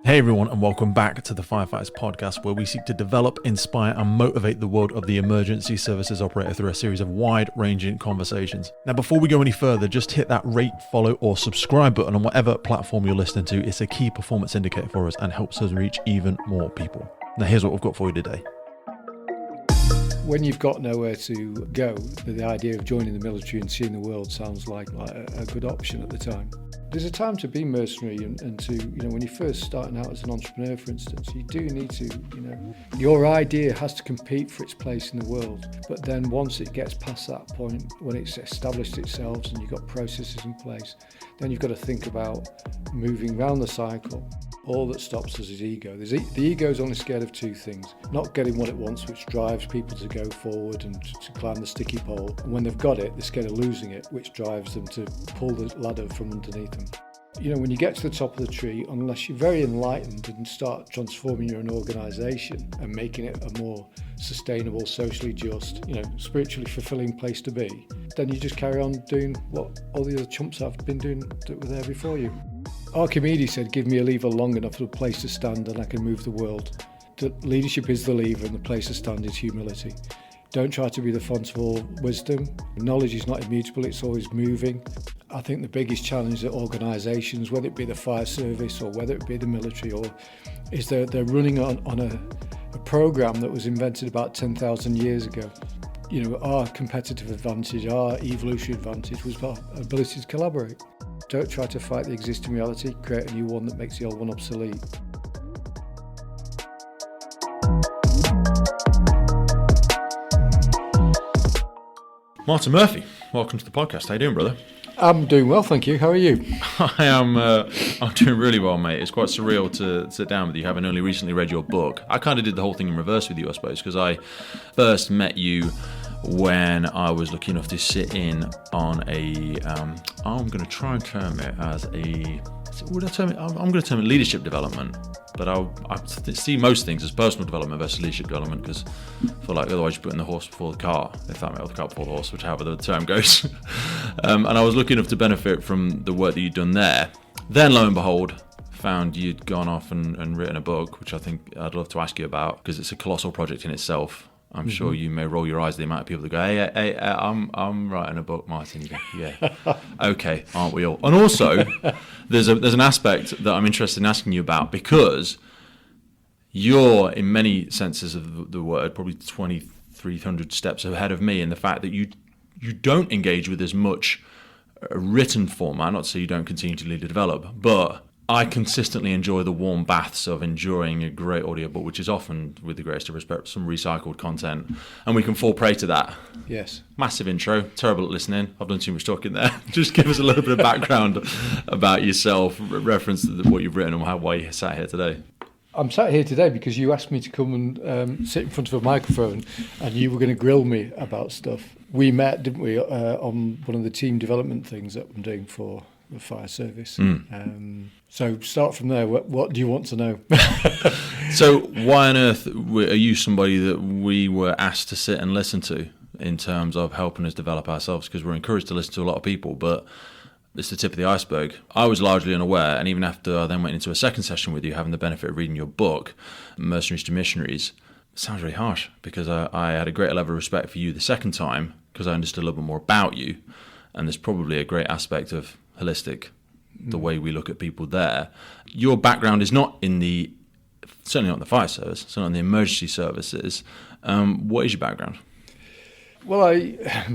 Hey everyone, and welcome back to the Firefighters Podcast, where we seek to develop, inspire, and motivate the world of the emergency services operator through a series of wide-ranging conversations. Now, before we go any further, just hit that rate, follow, or subscribe button on whatever platform you're listening to. It's a key performance indicator for us and helps us reach even more people. Now, here's what we've got for you today. When you've got nowhere to go, the idea of joining the military and seeing the world sounds like a good option at the time. There's a time to be mercenary and to, when you're first starting out as an entrepreneur, for instance, you do need to, your idea has to compete for its place in the world. But then once it gets past that point, when it's established itself and you've got processes in place, then you've got to think about moving around the cycle. All that stops us is ego. The ego is only scared of two things: not getting what it wants, which drives people to go forward and to climb the sticky pole. And when they've got it, they're scared of losing it, which drives them to pull the ladder from underneath them. When you get to the top of the tree, unless you're very enlightened and start transforming your own organisation and making it a more sustainable, socially just, spiritually fulfilling place to be, then you just carry on doing what all the other chumps have been doing that were there before you. Archimedes said, give me a lever long enough for a place to stand and I can move the world. Leadership is the lever and the place to stand is humility. Don't try to be the font of all wisdom. Knowledge is not immutable, it's always moving. I think the biggest challenge that organisations, whether it be the fire service or whether it be the military, is they're running on a programme that was invented about 10,000 years ago. Our competitive advantage, our evolutionary advantage was our ability to collaborate. Don't try to fight the existing reality, create a new one that makes the old one obsolete. Martin Murphy, welcome to the podcast. How you doing, brother? I'm doing well, thank you. How are you? I'm doing really well, mate. It's quite surreal to sit down with you, having only recently read your book. I kind of did the whole thing in reverse with you, I suppose, because I first met you when I was lucky enough to sit in on I'm going to try and term it as I'm going to term it leadership development, but I see most things as personal development versus leadership development, because I feel like otherwise you're putting the horse before the car, if that makes the car before the horse, whichever the term goes. And I was lucky enough to benefit from the work that you'd done there. Then, lo and behold, found you'd gone off and written a book, which I think I'd love to ask you about, because it's a colossal project in itself. I'm sure you may roll your eyes at the amount of people that go, hey, I'm writing a book, Martin. You go, yeah, okay, aren't we all? And also, there's an aspect that I'm interested in asking you about, because you're, in many senses of the word, probably 2,300 steps ahead of me in the fact that you don't engage with as much written format. Not to say you don't continue to lead and develop, but I consistently enjoy the warm baths of enjoying a great audiobook, which is often, with the greatest of respect, some recycled content, and we can fall prey to that. Yes. Massive intro, terrible at listening. I've done too much talking there. Just give us a little bit of background about yourself, reference to what you've written and why you sat here today. I'm sat here today because you asked me to come and sit in front of a microphone, and you were going to grill me about stuff. We met, didn't we, on one of the team development things that I'm doing for the fire service. So start from there. What do you want to know? So why on earth are you somebody that we were asked to sit and listen to in terms of helping us develop ourselves? Because we're encouraged to listen to a lot of people, but it's the tip of the iceberg. I was largely unaware, and even after I then went into a second session with you, having the benefit of reading your book, Mercenaries to Missionaries, it sounds really harsh, because I had a greater level of respect for you the second time because I understood a little bit more about you, and there's probably a great aspect of holistic, the way we look at people there. Your background is not certainly not in the fire service, certainly in the emergency services. What is your background? Well,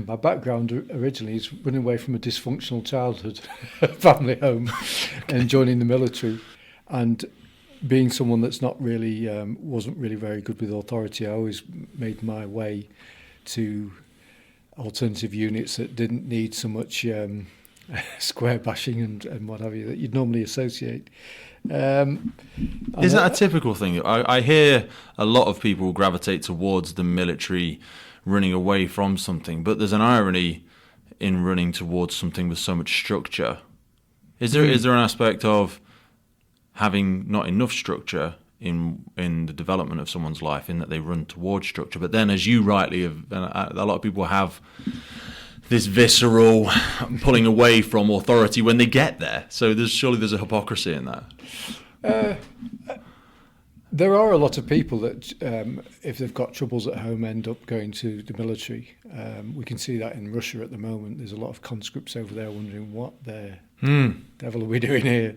my background originally is running away from a dysfunctional childhood, family home, and joining the military, and being someone that's not really, wasn't really very good with authority. I always made my way to alternative units that didn't need so much square bashing and what have you that you'd normally associate. Is that a typical thing? I hear a lot of people gravitate towards the military running away from something, but there's an irony in running towards something with so much structure. Is there an aspect of having not enough structure in the development of someone's life, in that they run towards structure, but then, as you rightly have, a lot of people have this visceral pulling away from authority when they get there. So surely there's a hypocrisy in that. There are a lot of people that, if they've got troubles at home, end up going to the military. We can see that in Russia at the moment. There's a lot of conscripts over there wondering what the devil are we doing here.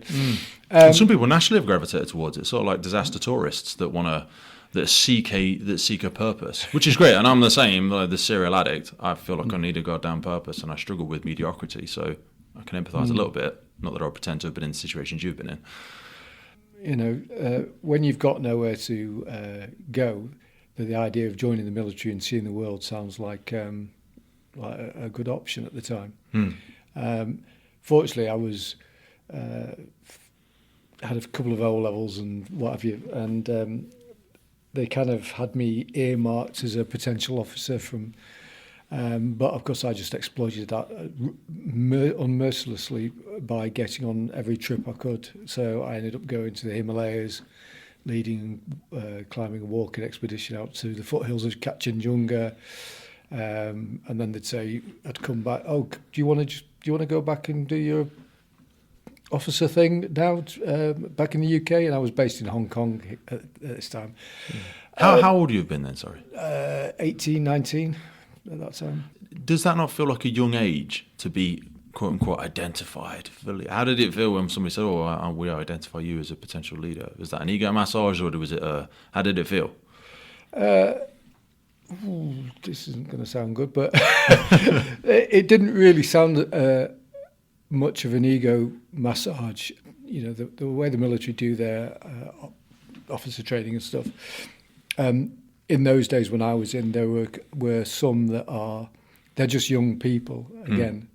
And some people naturally have gravitated towards it, sort of like disaster tourists that seek a purpose, which is great. And I'm the same, like the serial addict. I feel like I need a goddamn purpose, and I struggle with mediocrity. So I can empathise a little bit. Not that I pretend to have been in situations you've been in. When you've got nowhere to go, the idea of joining the military and seeing the world sounds like a good option at the time. Fortunately, I was had a couple of O-levels and what have you, and they kind of had me earmarked as a potential officer from. But of course, I just exploited that unmercilessly by getting on every trip I could. So I ended up going to the Himalayas, leading, climbing a walking expedition out to the foothills of Kanchenjunga, and then they'd say I'd come back. Oh, do you want to go back and do your officer thing now back in the UK? And I was based in Hong Kong at this time. How old have you been then? Sorry, 18, 19. At that time. Does that not feel like a young age to be quote unquote identified fully? How did it feel when somebody said, "Oh, we identify you as a potential leader"? Was that an ego massage, or was it? How did it feel? This isn't going to sound good, but it didn't really sound much of an ego massage. The way the military do their officer training and stuff. In those days when I was in, there were some they're just young people again,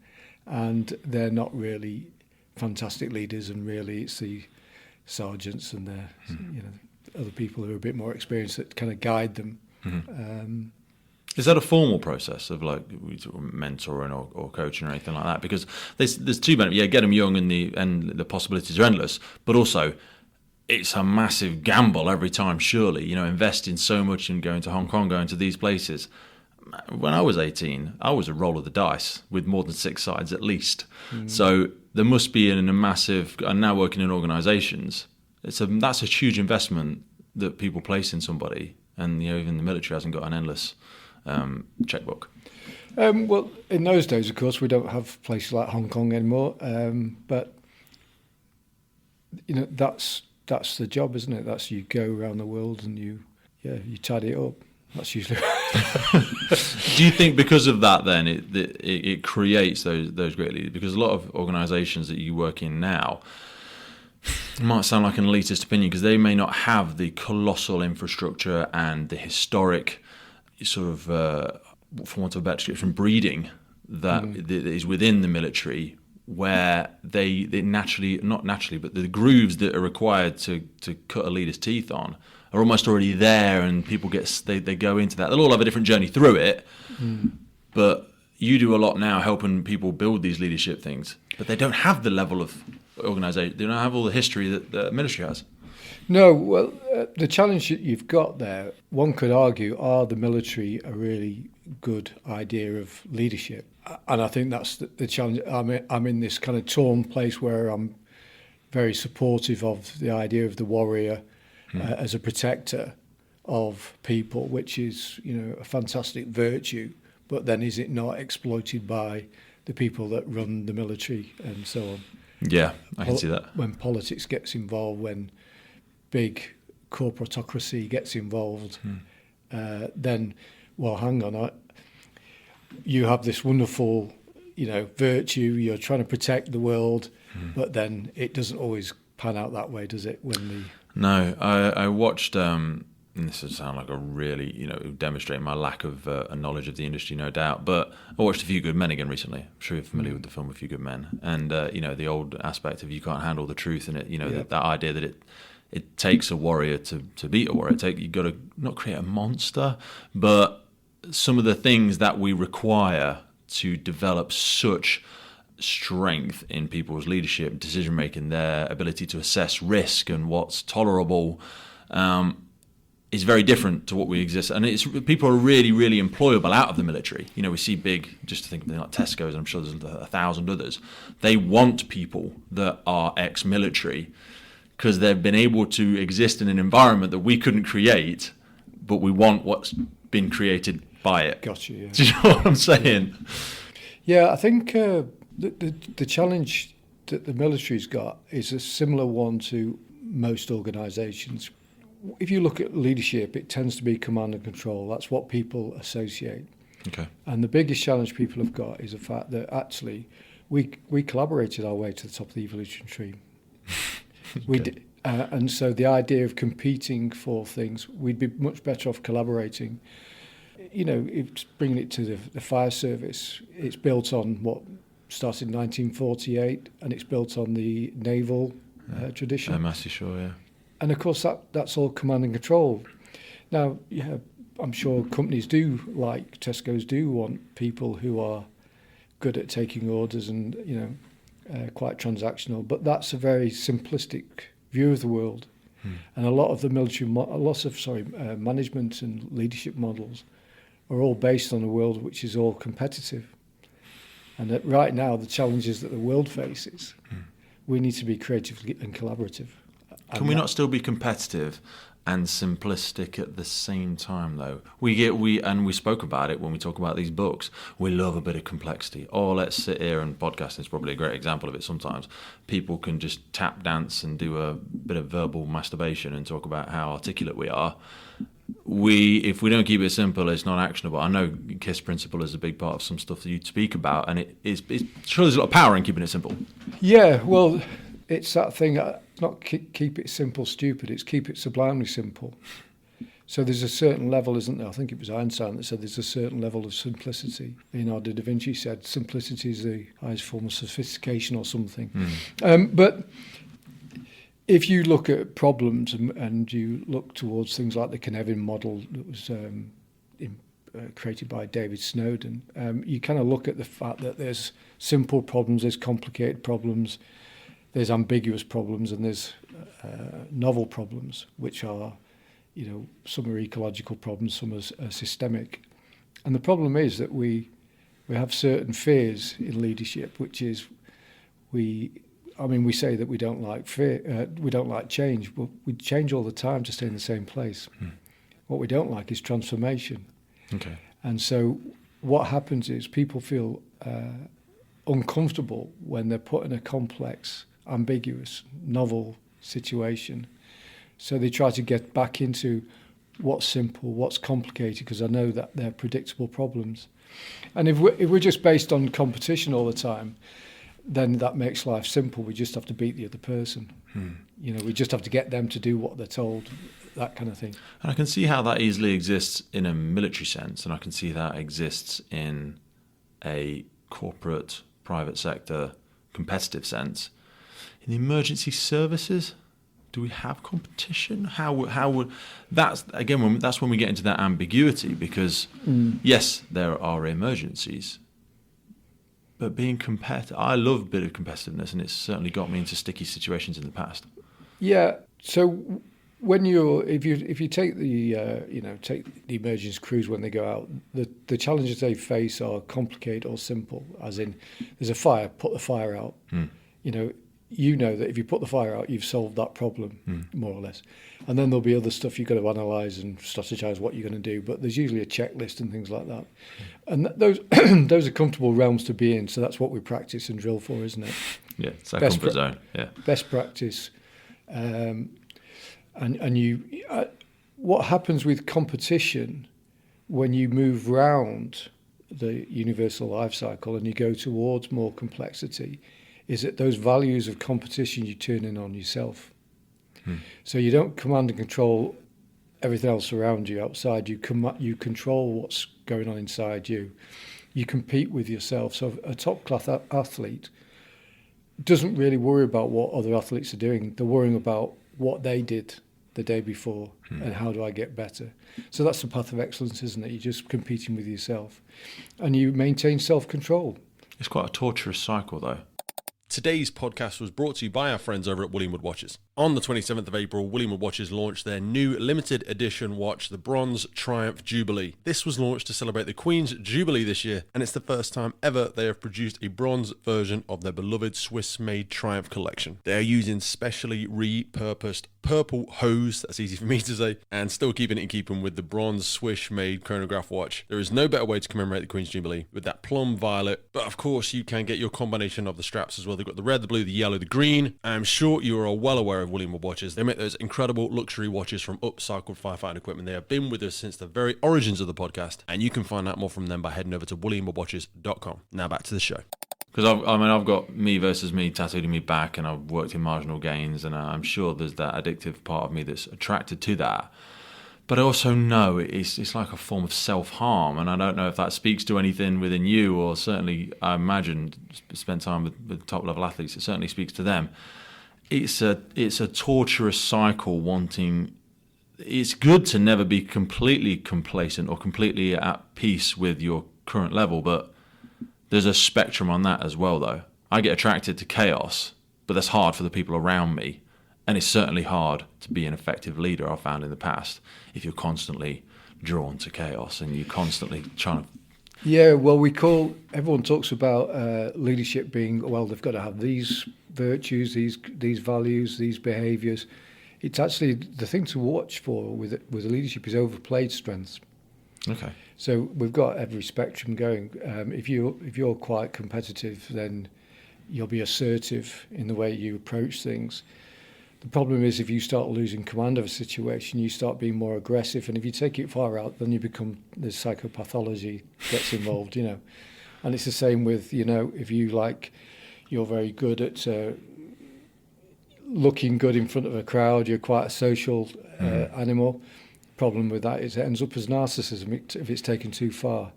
and they're not really fantastic leaders, and really it's the sergeants and the other people who are a bit more experienced that kind of guide them. Is that a formal process of like mentoring or coaching or anything like that? Because there's two benefits. Yeah, get them young and the possibilities are endless, but also it's a massive gamble every time, surely, investing so much in going to Hong Kong, going to these places. When I was 18, I was a roll of the dice with more than 6 sides at least. So there must be a massive, and now working in organisations, that's a huge investment that people place in somebody. And even the military hasn't got an endless checkbook. Well, in those days, of course, we don't have places like Hong Kong anymore. But, that's the job, isn't it? That's you go around the world and you tidy it up. That's usually. Do you think because of that, then it creates those great leaders? Because a lot of organisations that you work in now, it might sound like an elitist opinion, because they may not have the colossal infrastructure and the historic sort of, for want of a better description, breeding that is within the military, where they naturally, not naturally, but the grooves that are required to cut a leader's teeth on are almost already there, and people they go into that. They'll all have a different journey through it, but you do a lot now helping people build these leadership things, but they don't have the level of organisation, they don't have all the history that the military has. No, well, the challenge that you've got there, one could argue, are the military a really good idea of leadership? And I think that's the challenge. I'm in this kind of torn place where I'm very supportive of the idea of the warrior as a protector of people, which is, a fantastic virtue. But then is it not exploited by the people that run the military and so on? Yeah, I can see that. When politics gets involved, when big corporatocracy gets involved, then, well, hang on, you have this wonderful, virtue, you're trying to protect the world, but then it doesn't always pan out that way, does it? No, I watched, and this would sound like a really, demonstrate my lack of knowledge of the industry, no doubt, but I watched A Few Good Men again recently. I'm sure you're familiar with the film A Few Good Men, and, the old aspect of you can't handle the truth in it, that idea that it takes a warrior to beat a warrior. You've got to not create a monster, but some of the things that we require to develop such strength in people's leadership, decision making, their ability to assess risk and what's tolerable, is very different to what we exist. And people are really, really employable out of the military. We see big, just to think of something like Tesco's, I'm sure there's 1,000 others. They want people that are ex-military, because they've been able to exist in an environment that we couldn't create, but we want what's been created by it. Gotcha, yeah. Do you know what I'm saying? Yeah, I think the challenge that the military's got is a similar one to most organisations. If you look at leadership, it tends to be command and control. That's what people associate. Okay. And the biggest challenge people have got is the fact that actually we collaborated our way to the top of the evolution tree. Okay. And so the idea of competing for things, we'd be much better off collaborating. You know, it's bringing it to the fire service. It's built on what started in 1948, and it's built on the naval tradition. Massey Shore, yeah. And of course, that's all command and control. Now, yeah, I'm sure companies do, like Tesco's, do want people who are good at taking orders and, you know, quite transactional. But that's a very simplistic view of the world. And a lot of the military, management and leadership models are all based on a world which is all competitive. And that right now, the challenges that the world faces, we need to be creative and collaborative. Can we not still be competitive and simplistic at the same time, though? We spoke about it when we talk about these books. We love a bit of complexity. Oh, let's sit here, and podcasting is probably a great example of it sometimes. People can just tap dance and do a bit of verbal masturbation and talk about how articulate we are. If we don't keep it simple, it's not actionable. I know KISS principle is a big part of some stuff that you speak about, and it's sure there's a lot of power in keeping it simple. Yeah, well, it's that thing, not keep it simple, stupid, it's keep it sublimely simple. So there's a certain level, isn't there? I think it was Einstein that said there's a certain level of simplicity. Leonardo da Vinci said simplicity is the highest form of sophistication or something. But if you look at problems and you look towards things like the Cynefin model that was created by David Snowden, you kind of look at the fact that there's simple problems, there's complicated problems, there's ambiguous problems, and there's novel problems, which are, you know, some are ecological problems, some are systemic. And the problem is that we have certain fears in leadership, which is we say that we don't like fear, we don't like change, but we change all the time to stay in the same place. What we don't like is transformation. Okay. And so what happens is people feel uncomfortable when they're put in a complex, ambiguous, novel situation. So they try to get back into what's simple, what's complicated, because I know that they're predictable problems. And if we're just based on competition all the time, then that makes life simple. We just have to beat the other person. You know, we just have to get them to do what they're told, that kind of thing. And I can see how that easily exists in a military sense, and I can see that exists in a corporate, private sector, competitive sense. In the emergency services, do we have competition? How would that's again? That's when we get into that ambiguity, because yes, there are emergencies, but being competitive, I love a bit of competitiveness, and it's certainly got me into sticky situations in the past. Yeah. So when if you take take the emergency crews when they go out, the challenges they face are complicated or simple. As in, there's a fire, put the fire out. You know that if you put the fire out, you've solved that problem, more or less. And then there'll be other stuff you've got to analyse and strategise what you're going to do. But there's usually a checklist and things like that. And those those are comfortable realms to be in. So that's what we practice and drill for, isn't it? Yeah, it's our comfort zone. Yeah, best practice. What happens with competition when you move round the universal life cycle and you go towards more complexity is that those values of competition you turn in on yourself. So you don't command and control everything else around you outside. You control what's going on inside you. You compete with yourself. So a top-class athlete doesn't really worry about what other athletes are doing. They're worrying about what they did the day before and how do I get better. So that's the path of excellence, isn't it? You're just competing with yourself. And you maintain self-control. It's quite a torturous cycle, though. Today's podcast was brought to you by our friends over at Williamwood Watches. On the 27th of April, Williamwood Watches launched their new limited edition watch, the Bronze Triumph Jubilee. This was launched to celebrate the Queen's Jubilee this year, and it's the first time ever they have produced a bronze version of their beloved Swiss-made Triumph collection. They are using specially repurposed purple hose, that's easy for me to say, and still keeping it in keeping with the bronze Swiss-made chronograph watch. There is no better way to commemorate the Queen's Jubilee with that plum violet, but of course you can get your combination of the straps as well. They've got the red, the blue, the yellow, the green. I'm sure you are all well aware of Williamwood Watches. They make those incredible luxury watches from upcycled firefighting equipment. They have been with us since the very origins of the podcast, and you can find out more from them by heading over to williamwoodwatches.com. Now back to the show. Because I've got me versus me tattooed in me back, and I've worked in marginal gains, and I'm sure there's that addictive part of me that's attracted to that. But I also know it's like a form of self-harm, and I don't know if that speaks to anything within you, or certainly I imagine, spent time with top-level athletes, it certainly speaks to them. It's a torturous cycle wanting... It's good to never be completely complacent or completely at peace with your current level, but there's a spectrum on that as well, though. I get attracted to chaos, but that's hard for the people around me. And it's certainly hard to be an effective leader, I've found in the past, if you're constantly drawn to chaos and you're constantly trying to... Yeah, well, everyone talks about leadership being, well, they've got to have these virtues, these values, these behaviours. It's actually the thing to watch for with leadership is overplayed strengths. Okay. So we've got every spectrum going. If you're quite competitive, then you'll be assertive in the way you approach things. The problem is if you start losing command of a situation, you start being more aggressive, and if you take it far out, then you become, the psychopathology gets involved, you know. And it's the same with, you know, if you're very good at looking good in front of a crowd, you're quite a social animal. Problem with that is it ends up as narcissism if it's taken too far.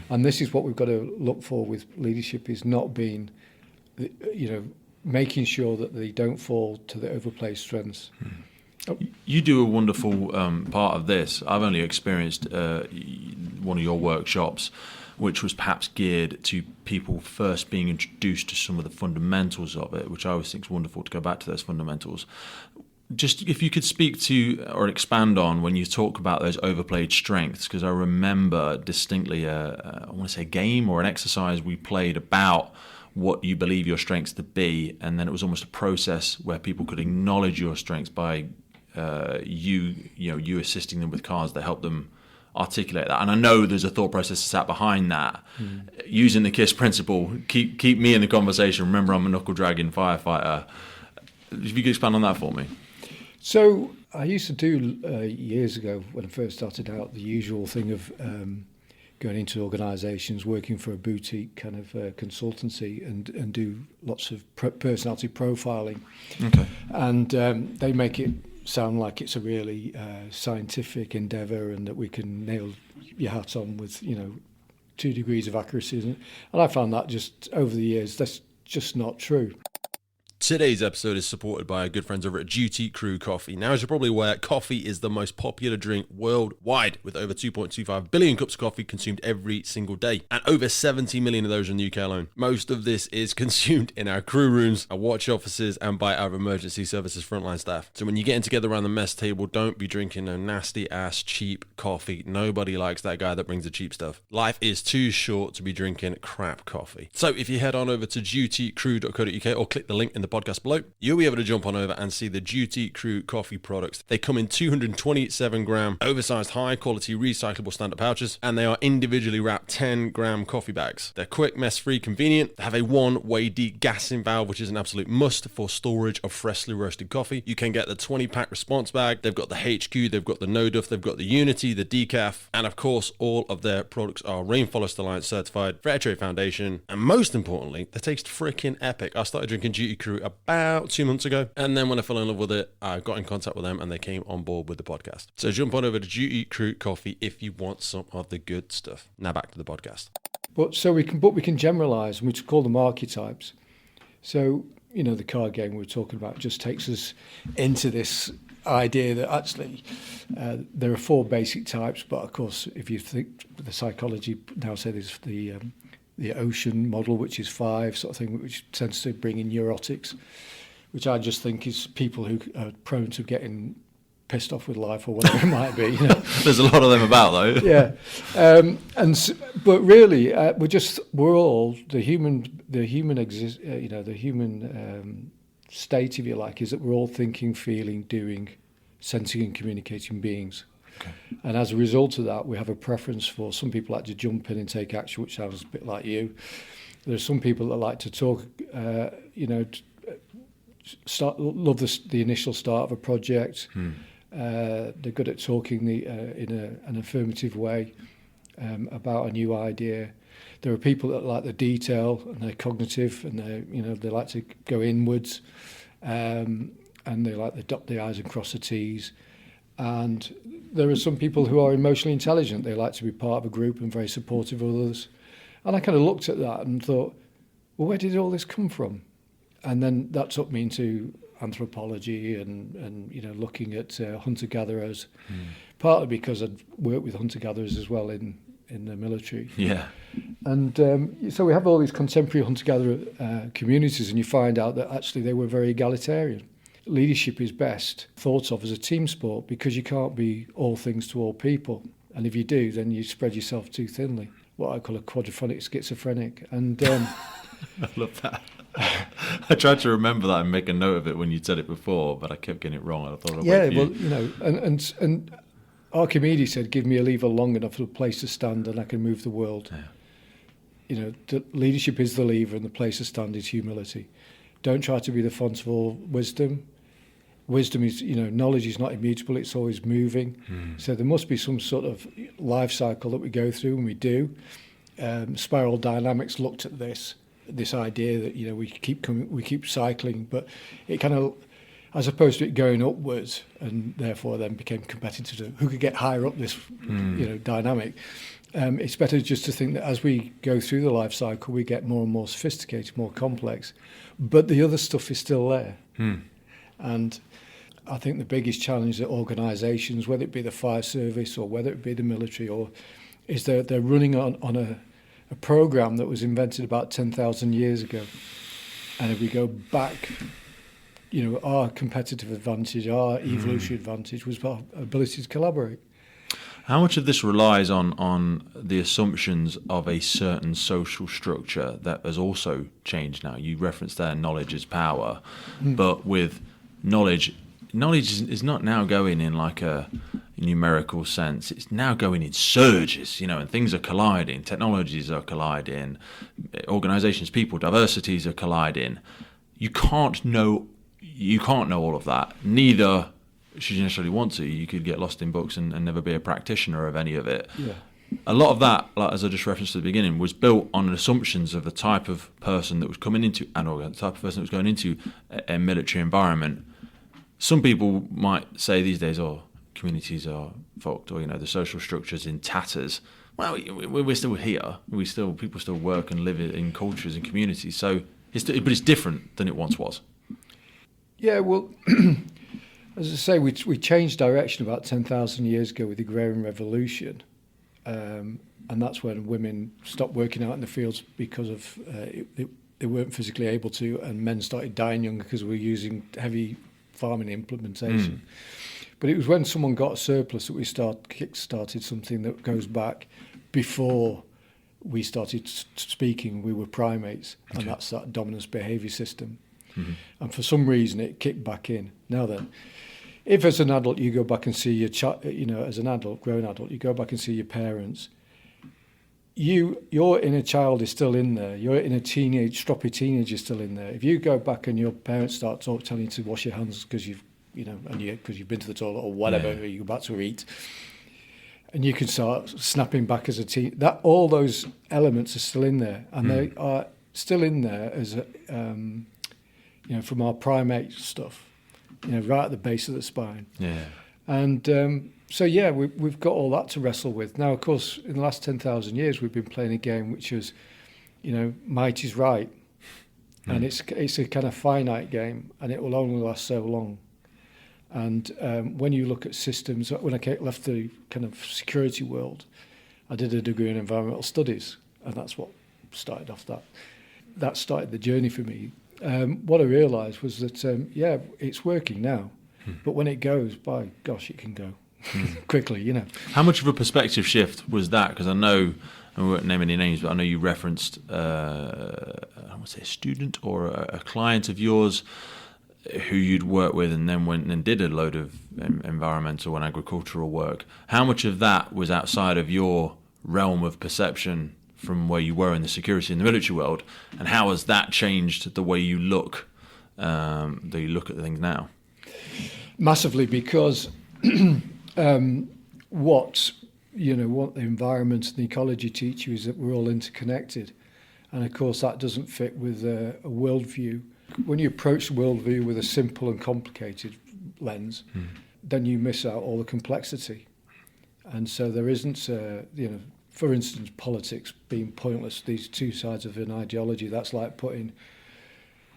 And this is what we've got to look for with leadership, is not being, you know, making sure that they don't fall to the overplayed strengths. You do a wonderful part of this. I've only experienced one of your workshops, which was perhaps geared to people first being introduced to some of the fundamentals of it, which I always think is wonderful to go back to those fundamentals. Just if you could speak to or expand on when you talk about those overplayed strengths, because I remember distinctly I want to say a game or an exercise we played about what you believe your strengths to be, and then it was almost a process where people could acknowledge your strengths by you assisting them with cards that help them articulate that. And I know there's a thought process sat behind that. Using the KISS principle, keep me in the conversation. Remember, I'm a knuckle dragging firefighter. If you could expand on that for me. So I used to do years ago when I first started out the usual thing of going into organisations, working for a boutique kind of consultancy, and do lots of personality profiling. Okay. And they make it sound like it's a really scientific endeavour, and that we can nail your hat on with 2 degrees of accuracy. And I found that just over the years, that's just not true. Today's episode is supported by our good friends over at Duty Crew Coffee. Now, as you're probably aware, coffee is the most popular drink worldwide, with over 2.25 billion cups of coffee consumed every single day, and over 70 million of those in the UK alone. Most of this is consumed in our crew rooms, our watch offices, and by our emergency services frontline staff. So when you're getting together around the mess table, don't be drinking no nasty ass cheap coffee. Nobody likes that guy that brings the cheap stuff. Life is too short to be drinking crap coffee. So if you head on over to dutycrew.co.uk or click the link in the podcast below, you'll be able to jump on over and see the Duty Crew coffee products. They come in 227 gram oversized high quality recyclable standard pouches, and they are individually wrapped 10 gram coffee bags. They're quick, mess free, convenient. They have a 1-way degassing valve, which is an absolute must for storage of freshly roasted coffee. You can get the 20-pack response bag. They've got the HQ, they've got the No Duff, they've got the Unity, the Decaf, and of course all of their products are Rainforest Alliance certified, Fair Trade Foundation, and most importantly, they taste freaking epic. I started drinking Duty Crew about 2 months ago, and then when I fell in love with it, I got in contact with them and they came on board with the podcast. So jump on over to Duty Crew Coffee if you want some of the good stuff. Now back to the podcast. But we can generalise, and we call them archetypes. So the card game we were talking about just takes us into this idea that actually there are 4 basic types, but of course if you think the psychology now say there's the the ocean model, which is 5 sort of thing, which tends to bring in neurotics, which I just think is people who are prone to getting pissed off with life or whatever it might be. You know? There's a lot of them about, though. Yeah, but really, we're all the human state, if you like, is that we're all thinking, feeling, doing, sensing, and communicating beings. Okay. And as a result of that, we have a preference for some people like to jump in and take action, which sounds a bit like you. There are some people that like to talk, love the initial start of a project. They're good at talking in an affirmative way about a new idea. There are people that like the detail and they're cognitive and they like to go inwards, and they like to dot the I's and cross the T's. And there are some people who are emotionally intelligent. They like to be part of a group and very supportive of others. And I kind of looked at that and thought, well, where did all this come from? And then that took me into anthropology and looking at hunter-gatherers, partly because I'd worked with hunter-gatherers as well in the military. Yeah. And so we have all these contemporary hunter-gatherer communities, and you find out that actually they were very egalitarian. Leadership is best thought of as a team sport because you can't be all things to all people. And if you do, then you spread yourself too thinly, what I call a quadraphonic schizophrenic. And I love that. I tried to remember that and make a note of it when you said it before, but I kept getting it wrong. I thought, and Archimedes said, "Give me a lever long enough for a place to stand, and I can move the world." Yeah. Leadership is the lever, and the place to stand is humility. Don't try to be the font of all wisdom. Wisdom is, knowledge is not immutable; it's always moving. So there must be some sort of life cycle that we go through, and we do. Spiral dynamics looked at this idea that we keep cycling, but it kind of, as opposed to it going upwards and therefore then became competitive, who could get higher up this dynamic. It's better just to think that as we go through the life cycle, we get more and more sophisticated, more complex, but the other stuff is still there. And I think the biggest challenge that organisations, whether it be the fire service or whether it be the military, is they're running on a program that was invented about 10,000 years ago. And if we go back, our competitive advantage, our evolutionary advantage was our ability to collaborate. How much of this relies on the assumptions of a certain social structure that has also changed now? You referenced there knowledge is power, but with knowledge is not now going in like a numerical sense. It's now going in surges, and things are colliding. Technologies are colliding. Organizations, people, diversities are colliding. You can't know all of that. Neither should you necessarily want to. You could get lost in books and never be a practitioner of any of it. Yeah. A lot of that, like, as I just referenced at the beginning, was built on assumptions of the type of person that was coming into an organ, the type of person that was going into a military environment. Some people might say these days, communities are fucked, or the social structure's in tatters. Well, we're still here. People still work and live in cultures and communities. So, but it's different than it once was. Yeah, well, as I say, we changed direction about 10,000 years ago with the Agrarian Revolution, and that's when women stopped working out in the fields because of they weren't physically able to, and men started dying young because we were using heavy farming implementation. But it was when someone got a surplus that we kick-started something that goes back before we started speaking. We were primates, and that's that dominance behaviour system. And for some reason, it kicked back in. Now then, if as an adult you go back and see your child, as an adult, grown adult, you go back and see your parents, your inner child is still in there. Your inner stroppy teenager is still in there. If you go back and your parents start telling you to wash your hands because you've been to the toilet or whatever, or you're about to eat, and you can start snapping back as a teen. That all those elements are still in there, and they are still in there as from our primate stuff, right at the base of the spine. Yeah. And we've got all that to wrestle with. Now, of course, in the last 10,000 years, we've been playing a game which is, might is right. And it's a kind of finite game, and it will only last so long. And when you look at systems, when I left the kind of security world, I did a degree in environmental studies, and that's what started off that started the journey for me. What I realised was that, it's working now. But when it goes, by gosh, it can go quickly, you know. How much of a perspective shift was that? Because I know, I won't name any names, but I know you referenced, I want to say a student or a client of yours who you'd worked with and then went and did a load of environmental and agricultural work. How much of that was outside of your realm of perception from where you were in the security and the military world? And how has that changed the way you look at things now? Massively, because what the environment and the ecology teach you is that we're all interconnected, and of course that doesn't fit with a worldview. When you approach the worldview with a simple and complicated lens, then you miss out all the complexity, and so there isn't for instance, politics being pointless. These two sides of an ideology. That's like voting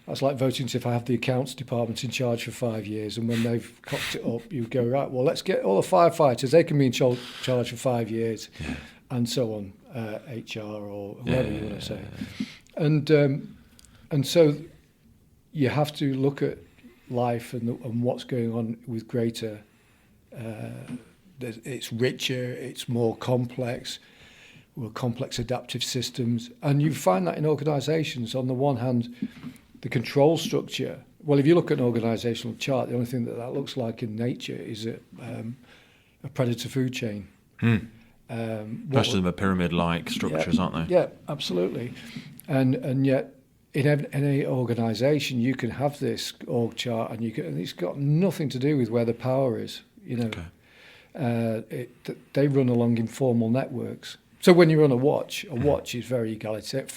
if I have the accounts department in charge for 5 years, and when they've cocked it up, you go, right, well, let's get all the firefighters, they can be in charge for 5 years, and so on, HR or whatever you want to say. And so you have to look at life and what's going on with greater, it's richer, it's more complex, more complex adaptive systems, and you find that in organisations. On the one hand, the control structure. Well, if you look at an organisational chart, the only thing that looks like in nature is a predator food chain. Most of them are pyramid-like structures, aren't they? Yeah, absolutely. And yet, in any organisation, you can have this org chart, and it's got nothing to do with where the power is. You know, they run along informal networks. So when you run a watch is very egalitarian.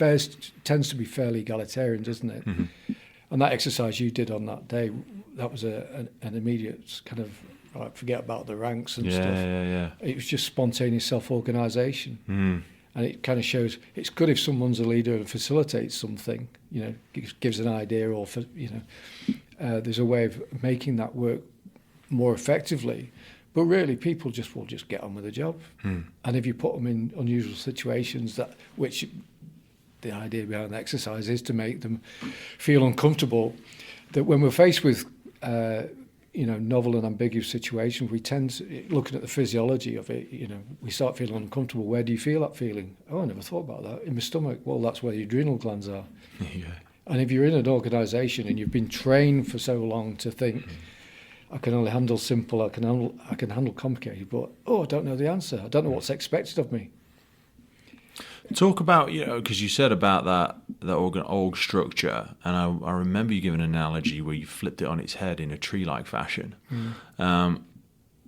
Tends to be fairly egalitarian, doesn't it? Mm-hmm. And that exercise you did on that day, that was an immediate kind of, right, forget about the ranks and stuff. Yeah. It was just spontaneous self-organisation. And it kind of shows it's good if someone's a leader and facilitates something, gives an idea, or, there's a way of making that work more effectively. But really, people will just get on with the job. And if you put them in unusual situations, which the idea behind the exercise is to make them feel uncomfortable, that when we're faced with novel and ambiguous situations, we tend to, looking at the physiology of it, we start feeling uncomfortable. Where do you feel that feeling? Oh, I never thought about that. In my stomach. Well, that's where your adrenal glands are. Yeah. And if you're in an organisation and you've been trained for so long to think, I can only handle simple, I can handle complicated, but I don't know the answer. I don't know what's expected of me. Talk about, because you said about that org structure, and I remember you giving an analogy where you flipped it on its head in a tree-like fashion. And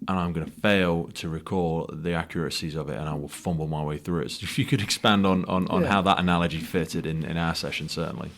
I'm going to fail to recall the accuracies of it, and I will fumble my way through it. So if you could expand on how that analogy fitted in our session, certainly.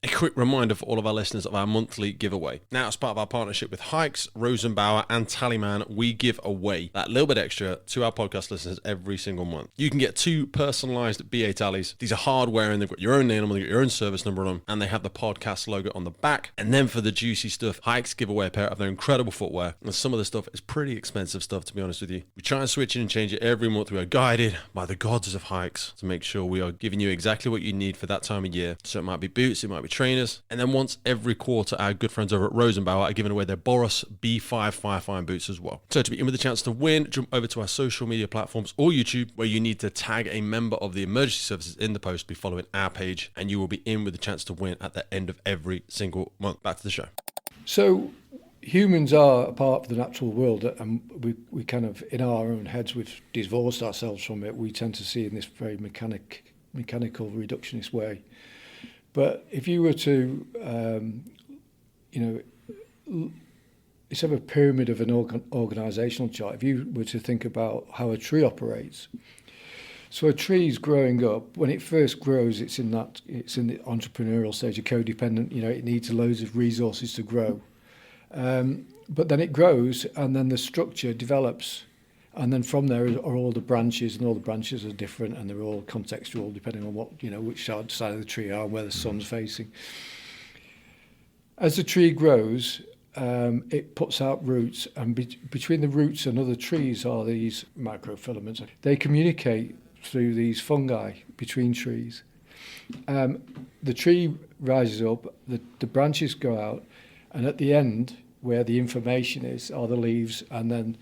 A quick reminder for all of our listeners of our monthly giveaway. Now, as part of our partnership with HAIX, Rosenbauer and Tallyman, we give away that little bit extra to our podcast listeners every single month. You can get 2 personalized BA tallies. These are hardware, and they've got your own name on them, they've got your own service number on them, and they have the podcast logo on the back. And then for the juicy stuff, HAIX give away a pair of their incredible footwear. And some of the stuff is pretty expensive stuff, to be honest with you. We try and switch in and change it every month. We are guided by the gods of HAIX to make sure we are giving you exactly what you need for that time of year. So it might be boots, it might be trainers, and then once every quarter, our good friends over at Rosenbauer are giving away their Boros B5 Firefighter boots as well. So to be in with a chance to win, jump over to our social media platforms or YouTube, where you need to tag a member of the emergency services in the post, be following our page, and you will be in with a chance to win at the end of every single month. Back to the show. So humans are a part of the natural world, and we kind of, in our own heads, we've divorced ourselves from it. We tend to see in this very mechanical, reductionist way. But if you were to, it's of a pyramid of an organisational chart. If you were to think about how a tree operates, so a tree is growing up. When it first grows, it's in the entrepreneurial stage, a codependent. It needs loads of resources to grow, but then it grows, and then the structure develops. And then from there are all the branches, and all the branches are different, and they're all contextual depending on what, which side of the tree are and where the sun's facing. As the tree grows, it puts out roots, and between the roots and other trees are these microfilaments. They communicate through these fungi between trees. The tree rises up, the branches go out, and at the end, where the information is, are the leaves, and then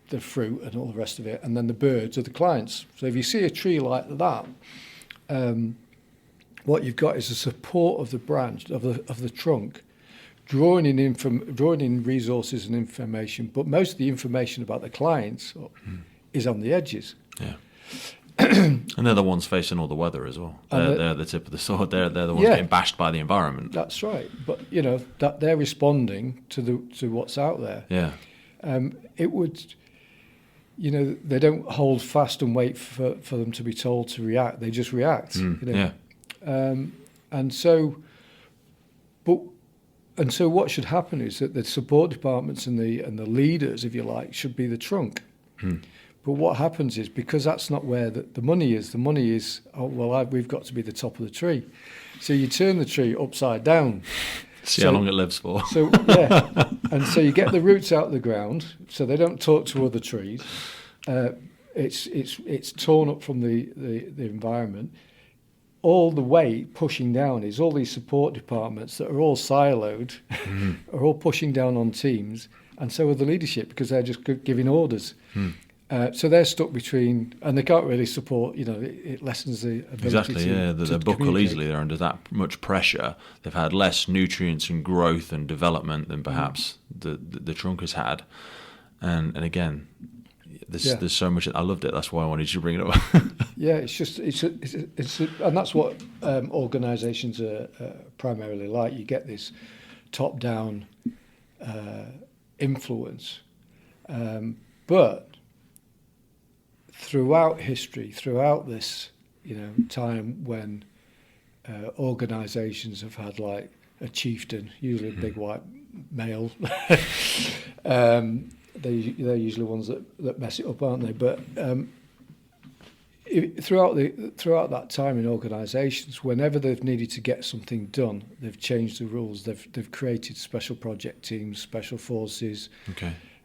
the fruit and all the rest of it, and then the birds are the clients. So if you see a tree like that, what you've got is the support of the branch, of the trunk, drawing in resources and information, but most of the information about the clients is on the edges. Yeah. And they're the ones facing all the weather as well. They're the tip of the sword. They're the ones getting bashed by the environment. That's right. But that they're responding to what's out there. Yeah. It would, they don't hold fast and wait for them to be told to react. They just react. Yeah. And so what should happen is that the support departments and the leaders, if you like, should be the trunk. But what happens is, because that's not where the money is, we've got to be the top of the tree. So you turn the tree upside down. See how long it lives for. So and so you get the roots out of the ground, so they don't talk to other trees. It's torn up from the environment. All the weight pushing down is all these support departments that are all siloed, are all pushing down on teams, and so are the leadership, because they're just giving orders. So they're stuck between, and they can't really support. It lessens the ability exactly. to They buckle easily. They're under that much pressure. They've had less nutrients and growth and development than perhaps the trunk has had. And again, there's so much. I loved it. That's why I wanted you to bring it up. Yeah, and that's what organisations are primarily like. You get this top-down influence, but throughout history, throughout this, time when organisations have had like a chieftain, usually a big white male, they're usually ones that mess it up, aren't they? But throughout that time in organisations, whenever they've needed to get something done, they've changed the rules. They've created special project teams, special forces,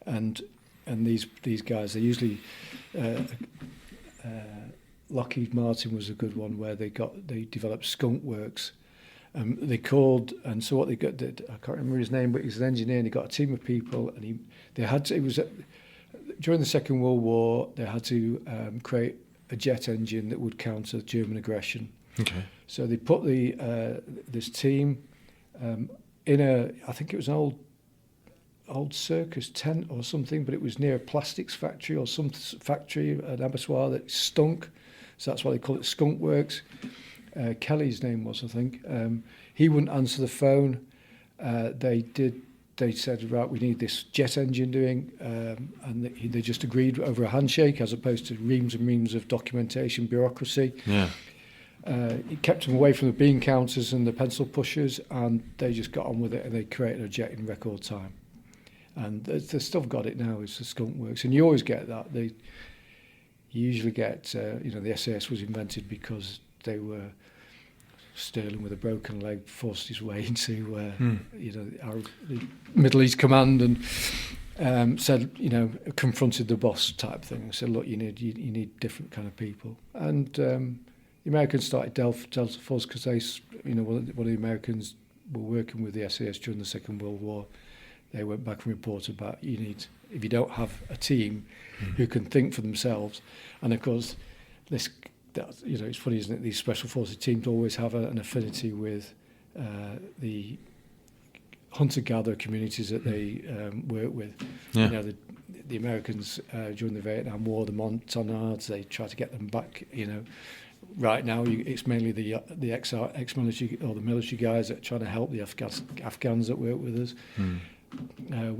and these guys, they usually Lockheed Martin was a good one, where they developed skunk works. They called, and so what they did, I can't remember his name, but he's an engineer, and he got a team of people, and during the Second World War, they had to create a jet engine that would counter German aggression. So they put this team in I think it was an old circus tent or something, but it was near a plastics factory or some factory, an abattoir that stunk, so that's why they call it Skunk Works. Kelly's name was, I think. He wouldn't answer the phone. They said, right, we need this jet engine doing, and they just agreed over a handshake, as opposed to reams and reams of documentation, bureaucracy. It kept them away from the bean counters and the pencil pushers, and they just got on with it, and they created a jet in record time. And they've still got it now. It's the Skunk Works, and you always get that. You usually get, the SAS was invented because they were Sterling with a broken leg forced his way into the Middle East Command and said, confronted the boss type thing. Said, look, you need different kind of people. And the Americans started Delta Force because one of the Americans were working with the SAS during the Second World War. They went back and reported about if you don't have a team who can think for themselves, and of course it's funny, isn't it? These special forces teams always have an affinity with the hunter-gatherer communities that they work with. The Americans during the Vietnam War, the Montagnards, they try to get them back. Right now it's mainly the ex-military or the military guys that are trying to help the Afghans that work with us. I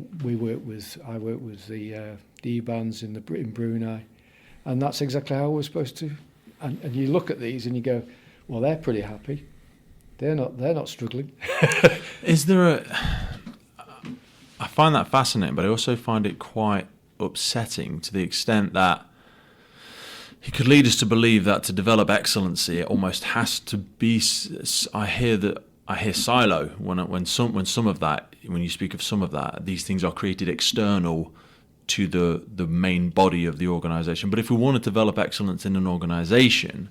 work with the E-bands in Brunei, and that's exactly how we're supposed to. And you look at these and you go, well, they're pretty happy. They're not struggling. Is there I find that fascinating, but I also find it quite upsetting to the extent that it could lead us to believe that to develop excellency, it almost has to be. I hear silo when you speak of some of that, these things are created external to the main body of the organisation. But if we want to develop excellence in an organisation,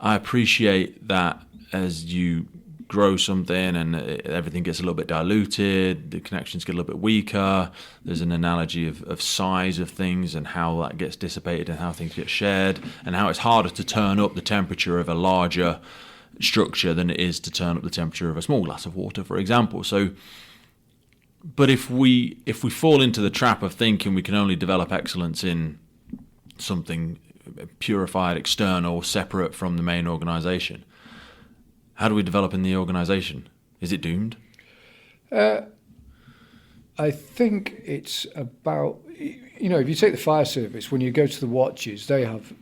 I appreciate that as you grow something and everything gets a little bit diluted, the connections get a little bit weaker. There's an analogy of size of things and how that gets dissipated and how things get shared, and how it's harder to turn up the temperature of a larger structure than it is to turn up the temperature of a small glass of water, for example. So, but if we fall into the trap of thinking we can only develop excellence in something purified, external, separate from the main organisation, how do we develop in the organisation? Is it doomed? I think it's about, if you take the fire service, when you go to the watches, they have,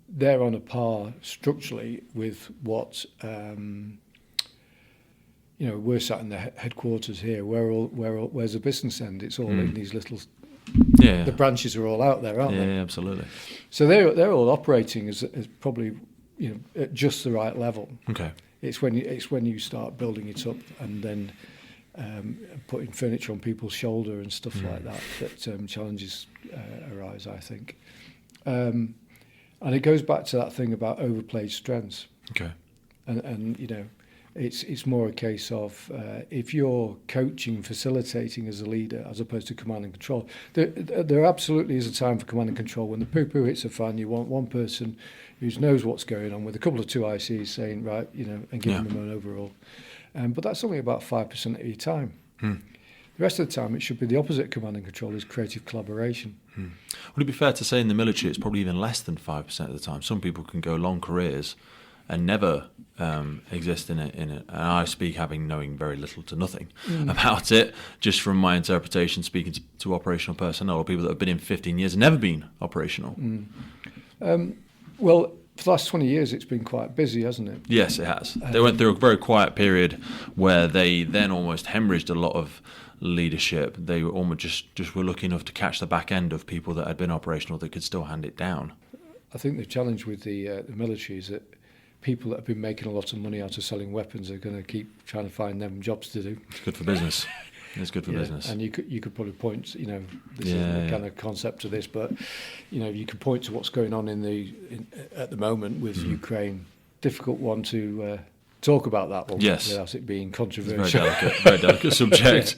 they're on a par structurally with what, we're sat in the headquarters here. Where's the business end? It's all in these little. Yeah. The branches are all out there, aren't they? Yeah, absolutely. So they're all operating as probably at just the right level. Okay. It's when you start building it up and then putting furniture on people's shoulder and stuff like that challenges arise, I think. And it goes back to that thing about overplayed strengths. Okay. And it's more a case of if you're coaching, facilitating as a leader as opposed to command and control. There absolutely is a time for command and control. When the poo-poo hits a fan, you want one person who knows what's going on with a couple of 2 ICs saying, right, and giving them an overall. But that's only about 5% of your time. The rest of the time, it should be the opposite. Command and control is creative collaboration. Would it be fair to say in the military it's probably even less than 5% of the time? Some people can go long careers and never exist in it. And I speak knowing very little to nothing about it, just from my interpretation, speaking to operational personnel or people that have been in 15 years and never been operational. Well, for the last 20 years, it's been quite busy, hasn't it? Yes, it has. They went through a very quiet period where they then almost hemorrhaged a lot of leadership. They were almost just were lucky enough to catch the back end of people that had been operational that could still hand it down. I think the challenge with the military is that people that have been making a lot of money out of selling weapons are going to keep trying to find them jobs to do. It's good for business. It's good for business. And you could probably point, this isn't the kind of concept of this, but you could point to what's going on at the moment with Ukraine. Difficult one to talk about that one without it being controversial. It's very delicate subject.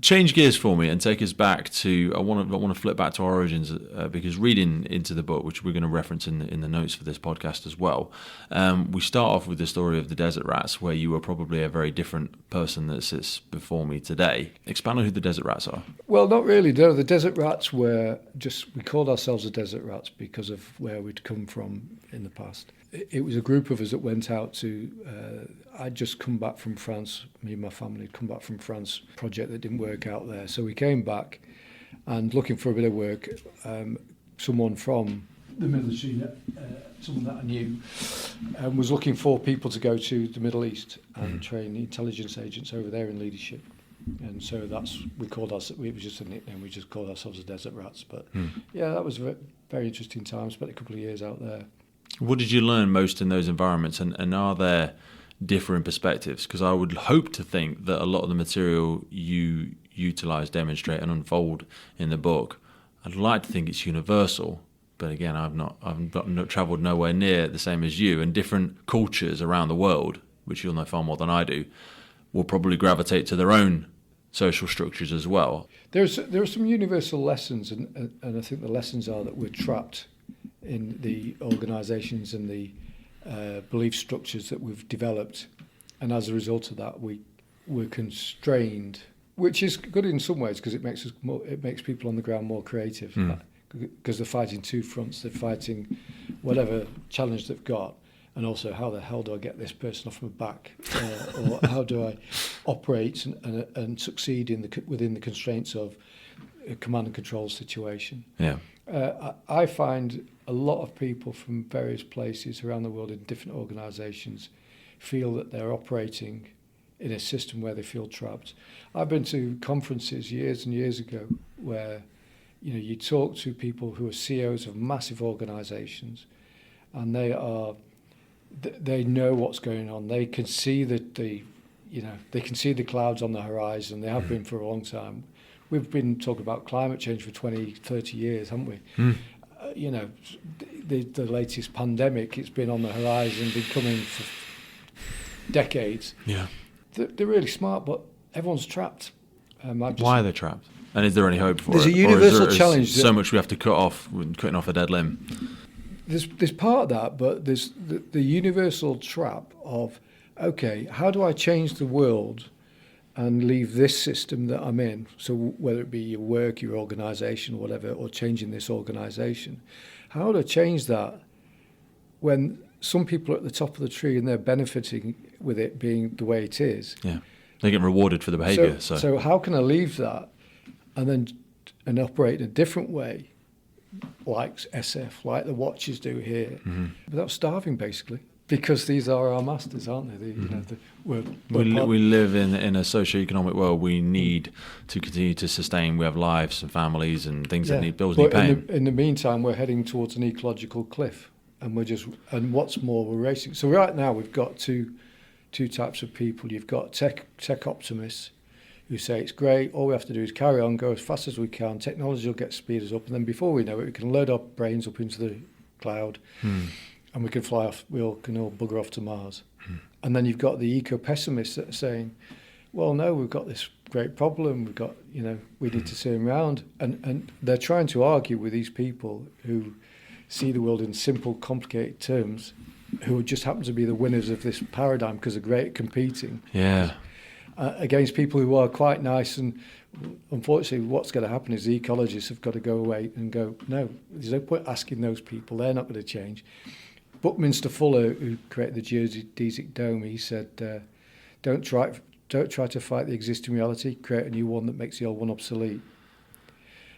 Change gears for me and take us back to. I want to flip back to our origins because reading into the book, which we're going to reference in the notes for this podcast as well, we start off with the story of the desert rats, where you were probably a very different person that sits before me today. Expand on who the desert rats are. Well, not really. No, the desert rats we called ourselves the desert rats because of where we'd come from in the past. It was a group of us that went out to. I'd just come back from France. Me and my family had come back from France. Project that didn't work out there, so we came back, and looking for a bit of work. Someone from the military, someone that I knew, was looking for people to go to the Middle East and train intelligence agents over there in leadership. And so it was just a nickname. We just called ourselves the Desert Rats. But that was a very interesting time. Spent a couple of years out there. What did you learn most in those environments, and are there different perspectives? Because I would hope to think that a lot of the material you utilise, demonstrate and unfold in the book, I'd like to think it's universal, but again, I've not travelled nowhere near the same as you, and different cultures around the world, which you'll know far more than I do, will probably gravitate to their own social structures as well. There are some universal lessons, and I think the lessons are that we're trapped in the organisations and the belief structures that we've developed, and as a result of that, we're constrained, which is good in some ways because it makes people on the ground more creative. Because they're fighting two fronts. They're fighting whatever challenge they've got, and also how the hell do I get this person off my back, or how do I operate and succeed within the constraints of a command and control situation. Yeah. I find a lot of people from various places around the world in different organisations feel that they're operating in a system where they feel trapped. I've been to conferences years and years ago where you talk to people who are CEOs of massive organisations, and they know what's going on. They can see they can see the clouds on the horizon. They have been for a long time. We've been talking about climate change for 20, 30 years, haven't we? the latest pandemic, it's been on the horizon, been coming for decades. Yeah. They're really smart, but everyone's trapped. Why are they trapped? And is there any hope for There's it? a universal challenge. So much we have to cut off, cutting off a dead limb. There's part of that, but there's the universal trap of, okay, how do I change the world and leave this system that I'm in? So whether it be your work, your organisation, whatever, or changing this organisation, how do I change that when some people are at the top of the tree and they're benefiting with it being the way it is? Yeah, they get rewarded for the behaviour. So how can I leave that and operate in a different way, like SF, like the watches do here, without starving, basically? Because these are our masters, aren't they? We live in a socio-economic world. We need to continue to sustain. We have lives and families and things that need bills need paying. In the meantime, we're heading towards an ecological cliff, and what's more, we're racing. So right now, we've got two types of people. You've got tech optimists who say it's great. All we have to do is carry on, go as fast as we can. Technology will get speed us up, and then before we know it, we can load our brains up into the cloud. And we can fly off. We can all bugger off to Mars. And then you've got the eco-pessimists that are saying, "Well, no, we've got this great problem. We've got, we need to turn around." And they're trying to argue with these people who see the world in simple, complicated terms, who just happen to be the winners of this paradigm because they're great at competing. Yeah. Against people who are quite nice. And unfortunately, what's going to happen is the ecologists have got to go away and go, no, there's no point asking those people. They're not going to change. Buckminster Fuller, who created the Geodesic Dome, he said, don't try to fight the existing reality, create a new one that makes the old one obsolete.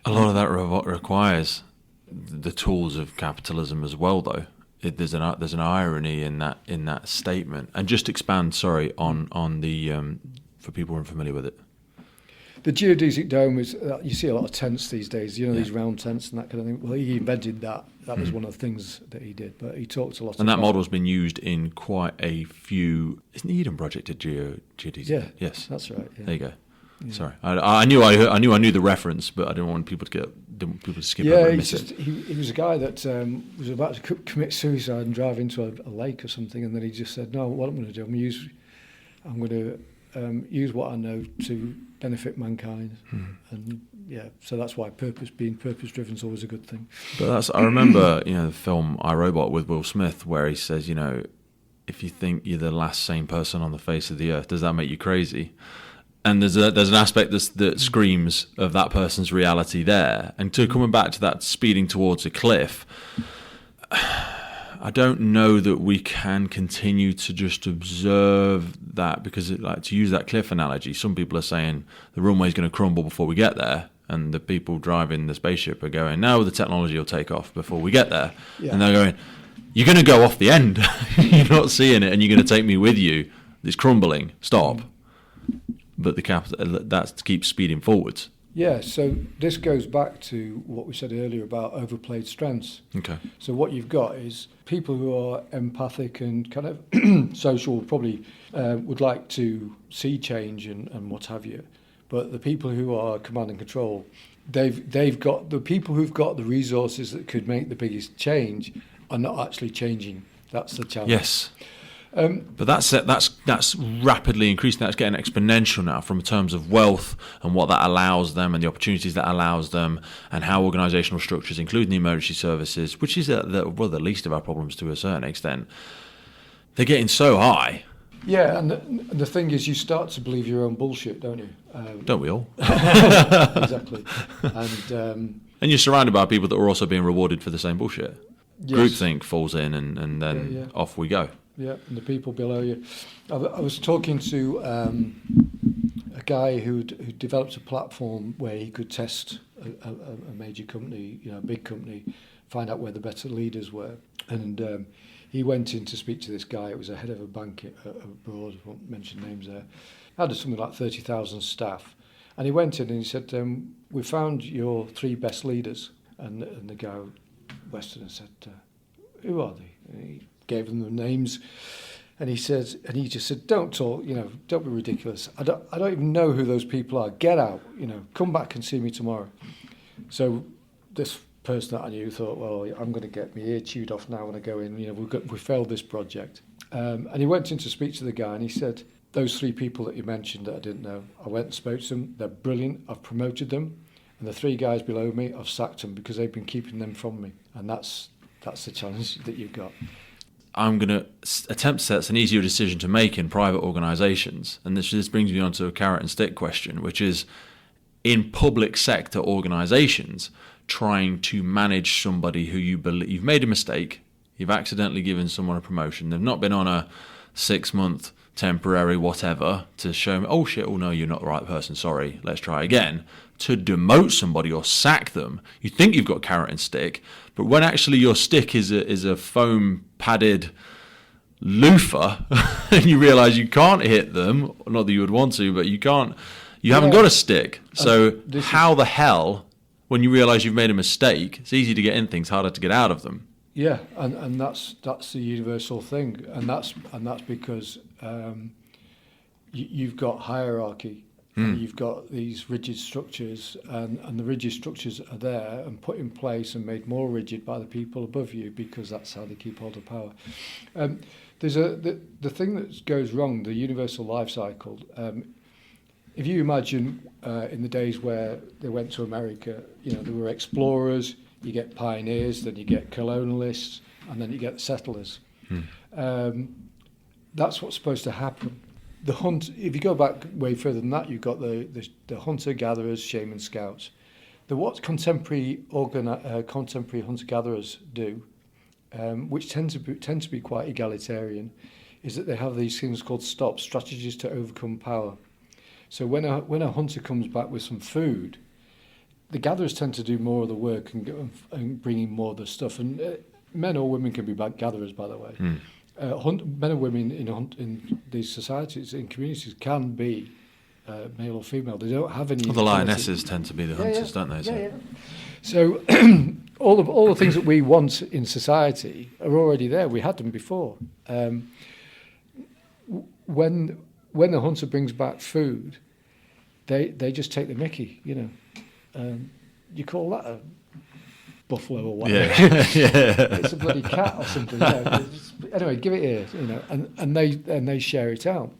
A lot of that requires the tools of capitalism as well, though. There's an irony in that statement. And just expand, on the for people who aren't familiar with it. The Geodesic Dome is, you see a lot of tents these days, these round tents and that kind of thing. Well, he invented that. That was one of the things that he did, but he talked a lot about... And that model's been used in quite a few... Isn't the Eden Project a geodesic? Yeah, yes, that's right. Yeah. There you go. Yeah. Sorry, I knew the reference, but I didn't want people to skip over and miss it. He was a guy that was about to commit suicide and drive into a lake or something, and then he just said, "No, what I'm going to do, I'm going to use what I know to benefit mankind." And so that's why being purpose-driven is always a good thing. But I remember, the film I, Robot with Will Smith, where he says, if you think you're the last sane person on the face of the earth, does that make you crazy? And there's an aspect that screams of that person's reality there. And coming back to that speeding towards a cliff, I don't know that we can continue to just observe that, because to use that cliff analogy, some people are saying the runway's going to crumble before we get there, and the people driving the spaceship are going, no, the technology will take off before we get there. Yeah. And they're going, you're going to go off the end. You're not seeing it, and you're going to take me with you. It's crumbling. Stop. But that keeps speeding forwards. Yeah, so this goes back to what we said earlier about overplayed strengths. Okay. So what you've got is people who are empathic and kind of social, probably would like to see change and what have you. But the people who are command and control, they've got the people who've got the resources that could make the biggest change are not actually changing. That's the challenge. Yes. But that's rapidly increasing. That's getting exponential now, from terms of wealth and what that allows them and the opportunities that allows them, and how organisational structures, including the emergency services, which is the least of our problems to a certain extent, they're getting so high. Yeah, and the thing is, you start to believe your own bullshit, don't you? Don't we all? Exactly. And you're surrounded by people that are also being rewarded for the same bullshit. Yes. Groupthink falls in, and then off we go. Yeah, and the people below you. I was talking to a guy who developed a platform where he could test a major company, a big company, find out where the better leaders were. And he went in to speak to this guy. It was a head of a bank abroad, I won't mention names there. Had something like 30,000 staff. And he went in and he said, we found your 3 best leaders. And the guy, Weston, said, who are they? And he gave them the names, and he just said, don't talk, don't be ridiculous. I don't even know who those people are. Get out, come back and see me tomorrow. So this person that I knew thought, well, I'm going to get my ear chewed off now when I go in. We failed this project. And he went in to speak to the guy, and he said, those 3 people that you mentioned that I didn't know, I went and spoke to them. They're brilliant. I've promoted them. And the 3 guys below me, I've sacked them because they've been keeping them from me. And that's the challenge that you've got. I'm going to attempt to say it's an easier decision to make in private organisations. And this brings me on to a carrot and stick question, which is in public sector organisations, trying to manage somebody who you believe you've made a mistake, you've accidentally given someone a promotion, they've not been on a 6-month temporary whatever to show them, oh shit, oh no, you're not the right person, sorry, let's try again. To demote somebody or sack them, you think you've got carrot and stick, but when actually your stick is a foam padded loofah and you realise you can't hit them, not that you would want to, but you haven't got a stick. So how the hell, when you realise you've made a mistake, it's easy to get in things, harder to get out of them. Yeah, and that's the universal thing, and that's because you've got hierarchy, and you've got these rigid structures, and the rigid structures are there and put in place and made more rigid by the people above you because that's how they keep hold of power. There's the thing that goes wrong, the universal life cycle. If you imagine in the days where they went to America, there were explorers. You get pioneers, then you get colonialists, and then you get settlers. That's what's supposed to happen. The hunt. If you go back way further than that, you've got the hunter-gatherers, shaman scouts. What contemporary hunter-gatherers do, which tend to be quite egalitarian, is that they have these things called stops, strategies to overcome power. So when a hunter comes back with some food, the gatherers tend to do more of the work and bring in more of the stuff. And men or women can be gatherers, by the way. Men and women in these societies, in communities, can be male or female. They don't have any. Well, the lionesses tend to be the hunters, don't they? So all the things that we want in society are already there. We had them before. When the hunter brings back food, they just take the mickey, you call that a buffalo or whatever? Yeah. It's a bloody cat or something. Anyway, give it here, and they share it out.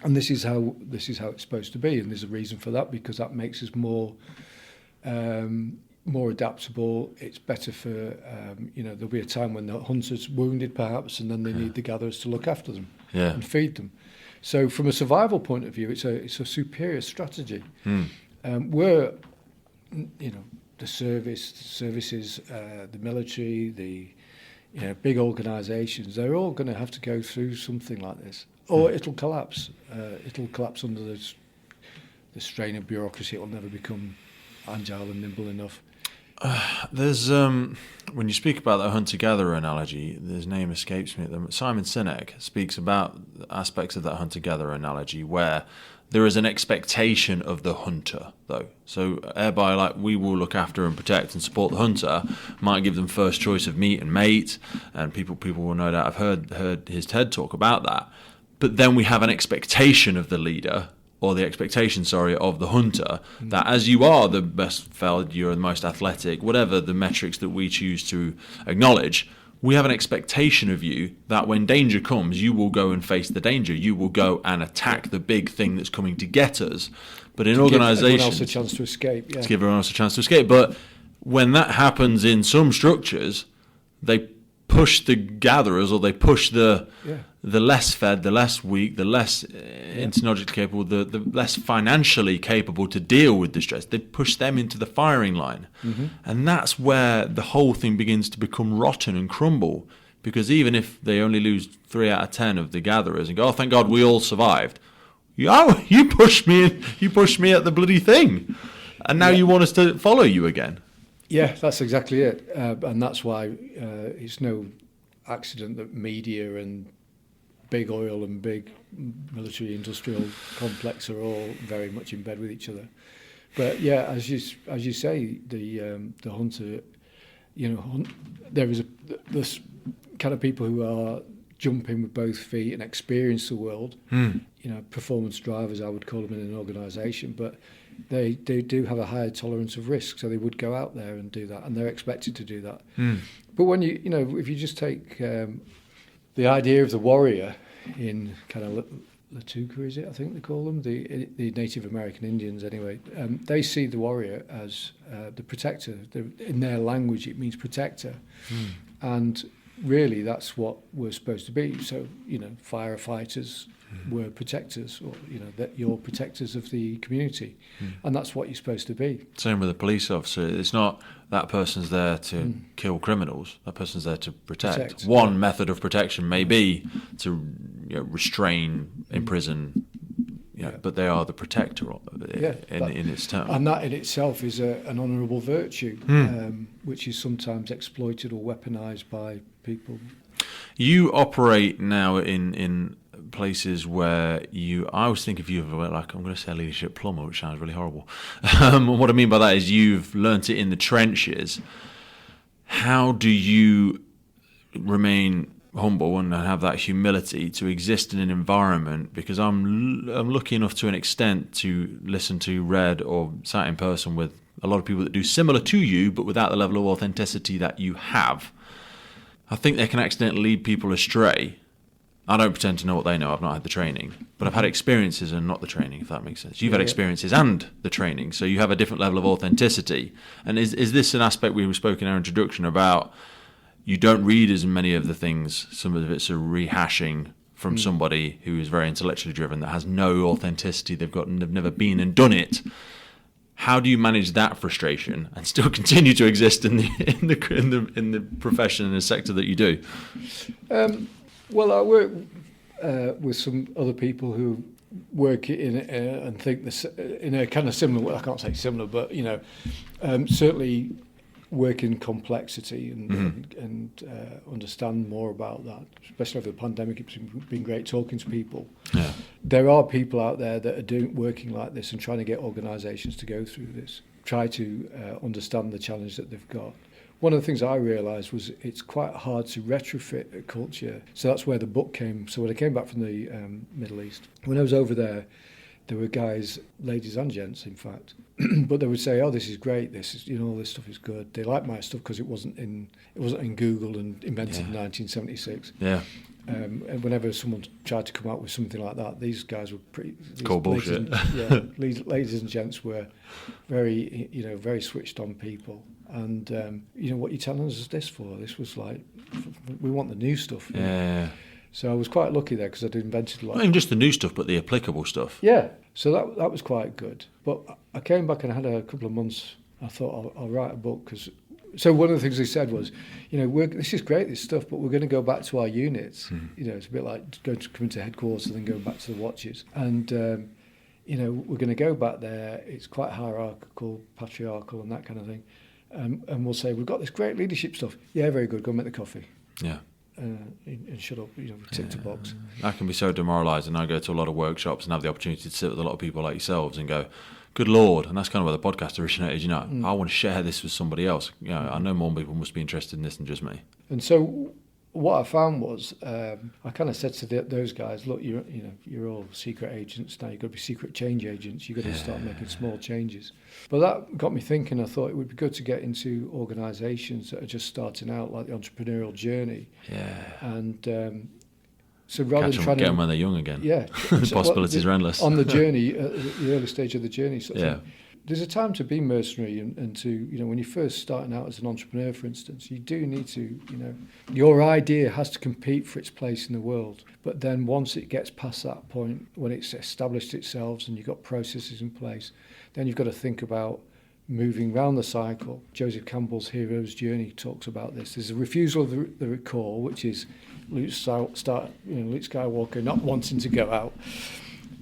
And this is how it's supposed to be. And there's a reason for that, because that makes us more adaptable. It's better for there'll be a time when the hunter's wounded perhaps, and then they need the gatherers to look after them and feed them. So from a survival point of view, it's a superior strategy. We're the services, the military, the big organisations, they're all going to have to go through something like this, or it'll collapse. It'll collapse under the strain of bureaucracy. It'll never become agile and nimble enough. There's when you speak about the hunter-gatherer analogy, his name escapes me. Simon Sinek speaks about aspects of that hunter-gatherer analogy where there is an expectation of the hunter, though. So, thereby, we will look after and protect and support the hunter, might give them first choice of meat and mate, and people will no doubt have heard his TED talk about that. But then we have an expectation of the leader, or the expectation, of the hunter, that as you are the best felled, you're the most athletic, whatever the metrics that we choose to acknowledge, we have an expectation of you that when danger comes, you will go and face the danger. You will go and attack the big thing that's coming to get us. But in organisations, give everyone else a chance to escape. Yeah. To give everyone else a chance to escape. But when that happens in some structures, they push the gatherers, or they push the less fed, the less weak, the less technologically capable, the less financially capable to deal with the stress. They push them into the firing line. And that's where the whole thing begins to become rotten and crumble. Because even if they only lose 3 out of 10 of the gatherers and go, oh, thank God we all survived. You pushed me at the bloody thing. And now you want us to follow you again. Yeah, that's exactly it. And that's why it's no accident that media and big oil and big military industrial complex are all very much in bed with each other. But yeah, as you say, the hunter, there is this kind of people who are jumping with both feet and experience the world. Performance drivers, I would call them in an organisation. But they do have a higher tolerance of risk, so they would go out there and do that, and they're expected to do that. But when if you just take the idea of the warrior in kind of Latuka, is it? I think they call them the Native American Indians. Anyway, they see the warrior as the protector. In their language, it means protector, and really that's what we're supposed to be. So firefighters were protectors, or that you're protectors of the community, and that's what you're supposed to be. Same with a police officer. It's not that person's there to kill criminals. That person's there to protect. One method of protection may be to restrain, imprison, but they are the protector in its term. And that in itself is an honourable virtue, which is sometimes exploited or weaponised by people. You operate now in places where I always think of you like, I'm going to say a leadership plumber, which sounds really horrible. What I mean by that is you've learnt it in the trenches. How do you remain humble and have that humility to exist in an environment? Because I'm lucky enough to an extent to listen to, read, or sat in person with a lot of people that do similar to you, but without the level of authenticity that you have. I think they can accidentally lead people astray. I don't pretend to know what they know. I've not had the training, but I've had experiences and not the training, if that makes sense. You've had experiences and the training, so you have a different level of authenticity. And is this an aspect we spoke in our introduction about? You don't read as many of the things. Some of it's a rehashing from somebody who is very intellectually driven that has no authenticity. They've never been and done it. How do you manage that frustration and still continue to exist in the profession and the sector that you do? Well, I work with some other people who work in and think this in a kind of similar way. I can't say similar, but certainly work in complexity and understand more about that. Especially over the pandemic, it's been great talking to people. Yeah. There are people out there that are working like this and trying to get organisations to go through this, try to understand the challenge that they've got. One of the things I realised was it's quite hard to retrofit a culture. So that's where the book came. So when I came back from the Middle East, when I was over there were guys, ladies and gents, in fact, but they would say, "Oh, this is great. This is, all this stuff is good." They liked my stuff because it wasn't in Google and invented in 1976. Yeah. And whenever someone tried to come out with something like that, these guys were cool bullshit. Ladies and gents were very, very switched on people. And what you're telling us this for? This was like, we want the new stuff. Yeah. So I was quite lucky there because I'd invented a lot. Not even just the new stuff, but the applicable stuff. Yeah. So that was quite good. But I came back and I had a couple of months. I thought I'll write a book So one of the things they said was, this is great, this stuff, but we're going to go back to our units. It's a bit like coming to headquarters and then going back to the watches. And, we're going to go back there. It's quite hierarchical, patriarchal and that kind of thing. And we'll say, we've got this great leadership stuff. Yeah, very good. Go and make the coffee. Yeah. And shut up, tick the box. That can be so demoralising. I go to a lot of workshops and have the opportunity to sit with a lot of people like yourselves and go, good Lord, and that's kind of where the podcast originated, I want to share this with somebody else. I know more people must be interested in this than just me. And so what I found was, I kind of said to those guys, look, you're all secret agents now. You've got to be secret change agents. You've got to start making small changes. But that got me thinking. I thought it would be good to get into organisations that are just starting out, like the entrepreneurial journey. Yeah. And so rather than trying to get them when they're young again. Yeah. The possibilities are endless. On the journey, the early stage of the journey. Yeah. There's a time to be mercenary and to, when you're first starting out as an entrepreneur, for instance, you do need to, your idea has to compete for its place in the world. But then once it gets past that point, when it's established itself and you've got processes in place, then you've got to think about moving round the cycle. Joseph Campbell's Hero's Journey talks about this. There's a refusal of the recall, which is Luke Skywalker not wanting to go out.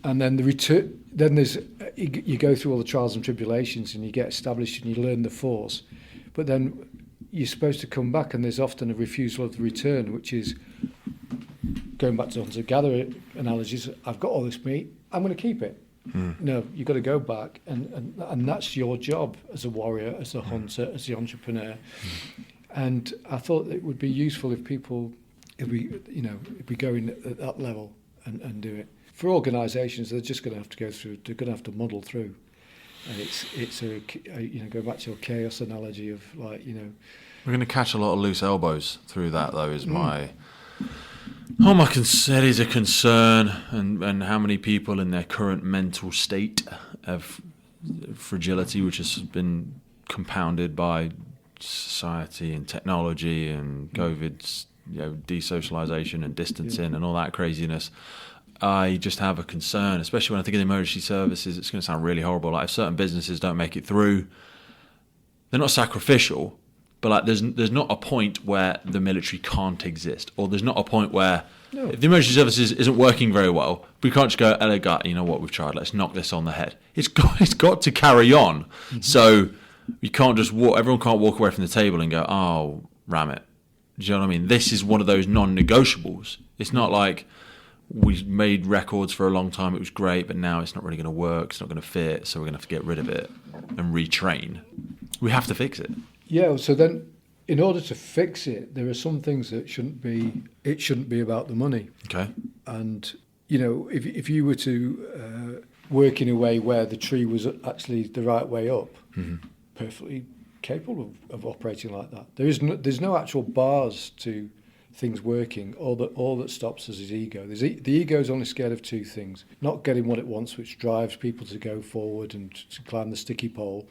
And then the return. Then there's you go through all the trials and tribulations, and you get established, and you learn the force. But then you're supposed to come back, and there's often a refusal of the return, which is going back to hunter-gatherer analogies. I've got all this meat. I'm going to keep it. No, you've got to go back, and that's your job as a warrior, as a hunter, as the entrepreneur. And I thought it would be useful if we go in at that level and do it. For organisations, they're just going to have to go through. They're going to have to muddle through. And it's a go back to your chaos analogy of like, We're going to catch a lot of loose elbows through that, though, is my... Oh, it is a concern, and how many people in their current mental state have fragility, which has been compounded by society and technology and COVID's, desocialization and distancing and all that craziness. I just have a concern, especially when I think of the emergency services. It's going to sound really horrible. Like if certain businesses don't make it through, they're not sacrificial, but like there's not a point where the military can't exist, or there's not a point where if the emergency services isn't working very well, we can't just go, "Hello, guy, you know what? We've tried. Let's knock this on the head." It's got to carry on. Mm-hmm. So you can't just walk. Everyone can't walk away from the table and go, "Oh, ram it." Do you know what I mean? This is one of those non-negotiables. It's not like we made records for a long time. It was great, but now it's not really going to work. It's not going to fit. So we're going to have to get rid of it and retrain. We have to fix it. Yeah. So then, in order to fix it, there are some things that shouldn't be. It shouldn't be about the money. Okay. And if you were to work in a way where the tree was actually the right way up, perfectly capable of operating like that. There's no actual bars to things working. All that stops us is ego. The ego is only scared of two things: not getting what it wants, which drives people to go forward and to climb the sticky pole,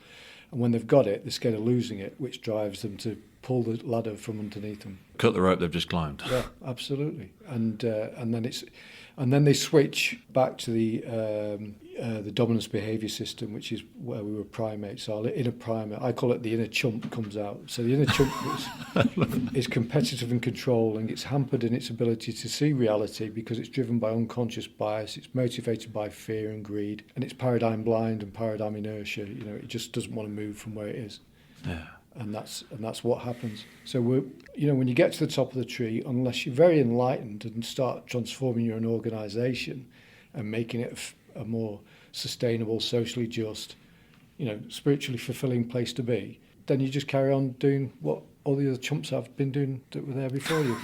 and when they've got it, they're scared of losing it, which drives them to pull the ladder from underneath them. Cut the rope they've just climbed. Yeah, absolutely. And then they switch back to the dominance behaviour system, which is where we were primates. Our inner primate, I call it the inner chump, comes out. So the inner chump is competitive and controlling. It's hampered in its ability to see reality because it's driven by unconscious bias. It's motivated by fear and greed, and it's paradigm blind and paradigm inertia. It just doesn't want to move from where it is. Yeah. And that's what happens. So when you get to the top of the tree, unless you're very enlightened and start transforming your own organisation and making it a more sustainable, socially just, spiritually fulfilling place to be, then you just carry on doing what all the other chumps have been doing that were there before you.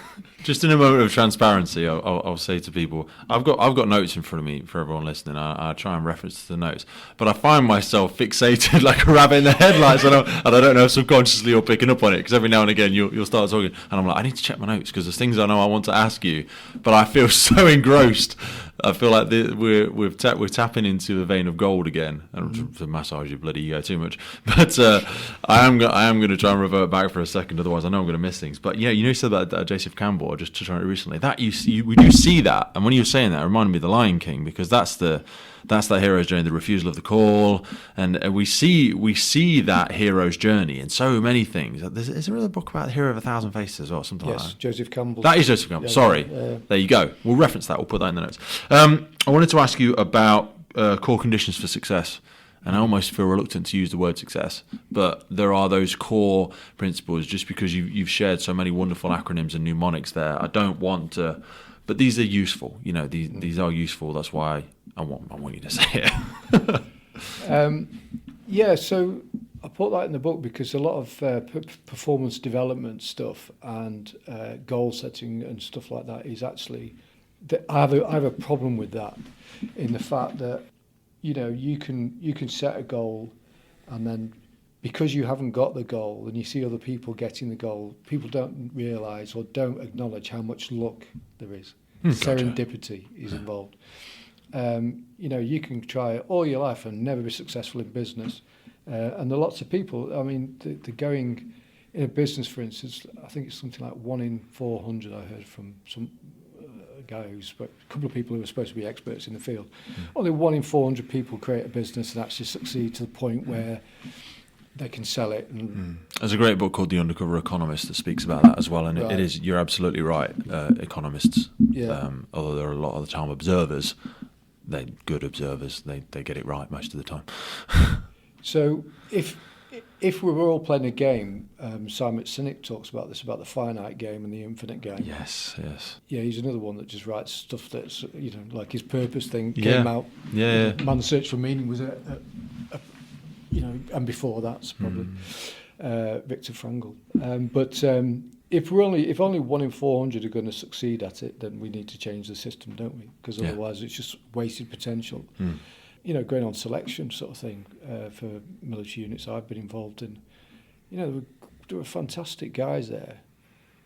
Just in a moment of transparency, I'll say to people, I've got notes in front of me for everyone listening. I try and reference to the notes, but I find myself fixated like a rabbit in the headlights, and I don't know if subconsciously you're picking up on it, because every now and again you'll start talking, and I'm like, I need to check my notes because there's things I know I want to ask you, but I feel so engrossed. I feel like we're tapping into the vein of gold again. I don't want to massage your bloody ego too much, but I am going to try and revert back for a second. Otherwise, I know I'm going to miss things. But yeah, you said about Joseph Campbell. I just tried it recently. That we do see that, and when you were saying that, it reminded me of The Lion King, because that's that hero's journey, the refusal of the call, and we see that hero's journey in so many things. Is there a book about the hero of 1,000 faces or something like that? Yes, Joseph Campbell. That is Joseph Campbell. Sorry, there you go. We'll reference that. We'll put that in the notes. I wanted to ask you about core conditions for success. And I almost feel reluctant to use the word success, but there are those core principles. Just because you've shared so many wonderful acronyms and mnemonics there, I don't want to, but these are useful. These are useful. That's why I want you to say it. So I put that in the book because a lot of performance development stuff and goal setting and stuff like that is actually, I have a problem with that, in the fact that you can set a goal, and then because you haven't got the goal and you see other people getting the goal, people don't realise or don't acknowledge how much luck there is. Serendipity is involved. You can try all your life and never be successful in business, and there are lots of people. I mean, the going in a business, for instance, I think it's something like 1 in 400. I heard from some guy a couple of people who are supposed to be experts in the field. Only 1 in 400 people create a business and actually succeed to the point where they can sell it. There's a great book called The Undercover Economist that speaks about that as well, and it is, you're absolutely right, economists, although they're a lot of the time observers, they're good observers, they get it right most of the time. So if we were all playing a game, Simon Sinek talks about this, about the finite game and the infinite game. Yes. Yeah, he's another one that just writes stuff that's, like his purpose thing came out. Yeah. Man's Search for Meaning was and before that's probably Viktor Frankl. But if only 1 in 400 are going to succeed at it, then we need to change the system, don't we? Because otherwise it's just wasted potential. going on selection sort of thing for military units I've been involved in, there were fantastic guys there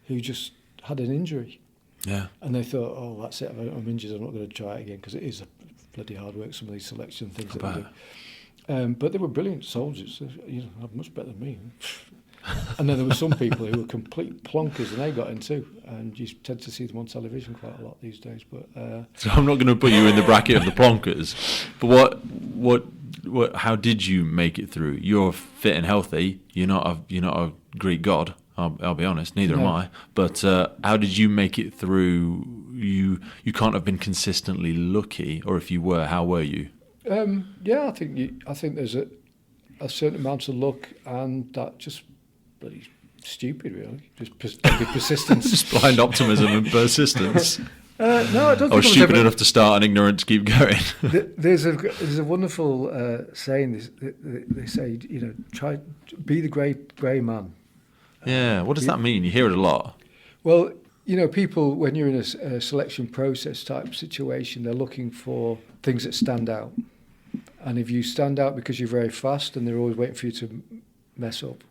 who just had an injury. Yeah. And they thought, oh, that's it, I'm injured, I'm not going to try it again, because it is a bloody hard work, some of these selection things that they do. But they were brilliant soldiers, much better than me. And then there were some people who were complete plonkers, and they got in too. And you tend to see them on television quite a lot these days. But so I'm not going to put you in the bracket of the plonkers. But what? How did you make it through? You're fit and healthy. You're not a Greek god. I'll be honest. Neither am I. But how did you make it through? You can't have been consistently lucky, or if you were, how were you? Yeah, I think there's a certain amount of luck, and that just bloody stupid, really. Just persistence. Just blind optimism and persistence. No, I don't think I was stupid enough to start and ignorant to keep going. There's a wonderful saying. They say, try be the grey man. Yeah, what does that mean? You hear it a lot. Well, people, when you're in a selection process type situation, they're looking for things that stand out. And if you stand out because you're very fast, then they're always waiting for you to mess up.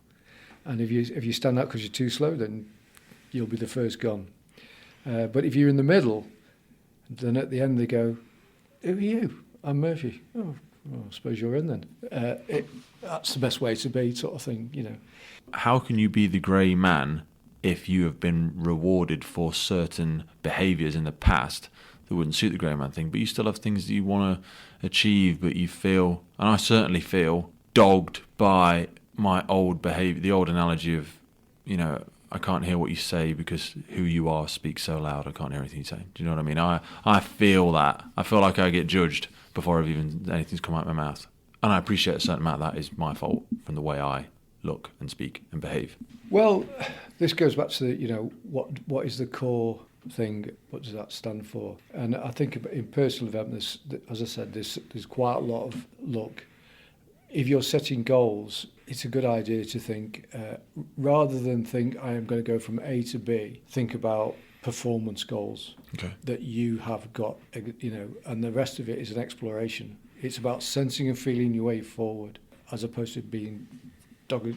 And if you stand out because you're too slow, then you'll be the first gone. But if you're in the middle, then at the end they go, who are you? I'm Murphy. Oh, well, I suppose you're in then. That's the best way to be, sort of thing, How can you be the grey man if you have been rewarded for certain behaviours in the past that wouldn't suit the grey man thing, but you still have things that you want to achieve, but you feel, and I certainly feel, dogged by my old behaviour, the old analogy of, I can't hear what you say because who you are speaks so loud, I can't hear anything you say. Do you know what I mean? I feel that. I feel like I get judged before anything's come out of my mouth. And I appreciate a certain amount of that is my fault from the way I look and speak and behave. Well, this goes back to what is the core thing? What does that stand for? And I think in personal development, as I said, there's quite a lot of luck. If you're setting goals, it's a good idea to think rather than think I am going to go from A to B. Think about performance goals that you have got, and the rest of it is an exploration. It's about sensing and feeling your way forward, as opposed to being dogged.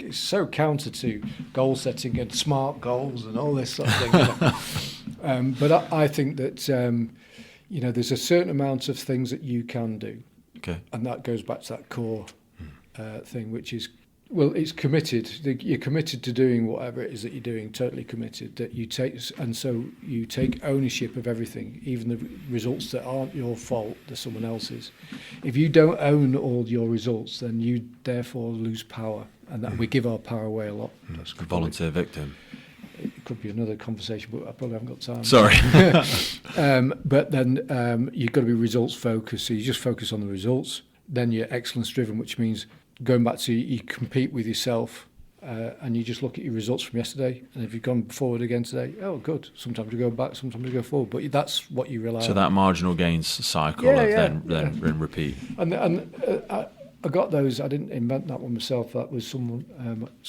It's so counter to goal setting and SMART goals and all this sort of thing. But I think that there's a certain amount of things that you can do, and that goes back to that core thing, which is, well, it's committed. You're committed to doing whatever it is that you're doing. Totally committed. That you take, and so you take ownership of everything, even the results that aren't your fault, they're someone else's. If you don't own all your results, then you therefore lose power, and that we give our power away a lot. That's volunteer victim. It could be another conversation, but I probably haven't got time. Sorry. But then you've got to be results focused. So you just focus on the results. Then you're excellence driven, which means going back to you compete with yourself, and you just look at your results from yesterday. And if you've gone forward again today, oh, good. Sometimes you go back, sometimes you go forward. But that's what you rely on. So that marginal gains cycle then repeat. And I got those. I didn't invent that one myself. That was some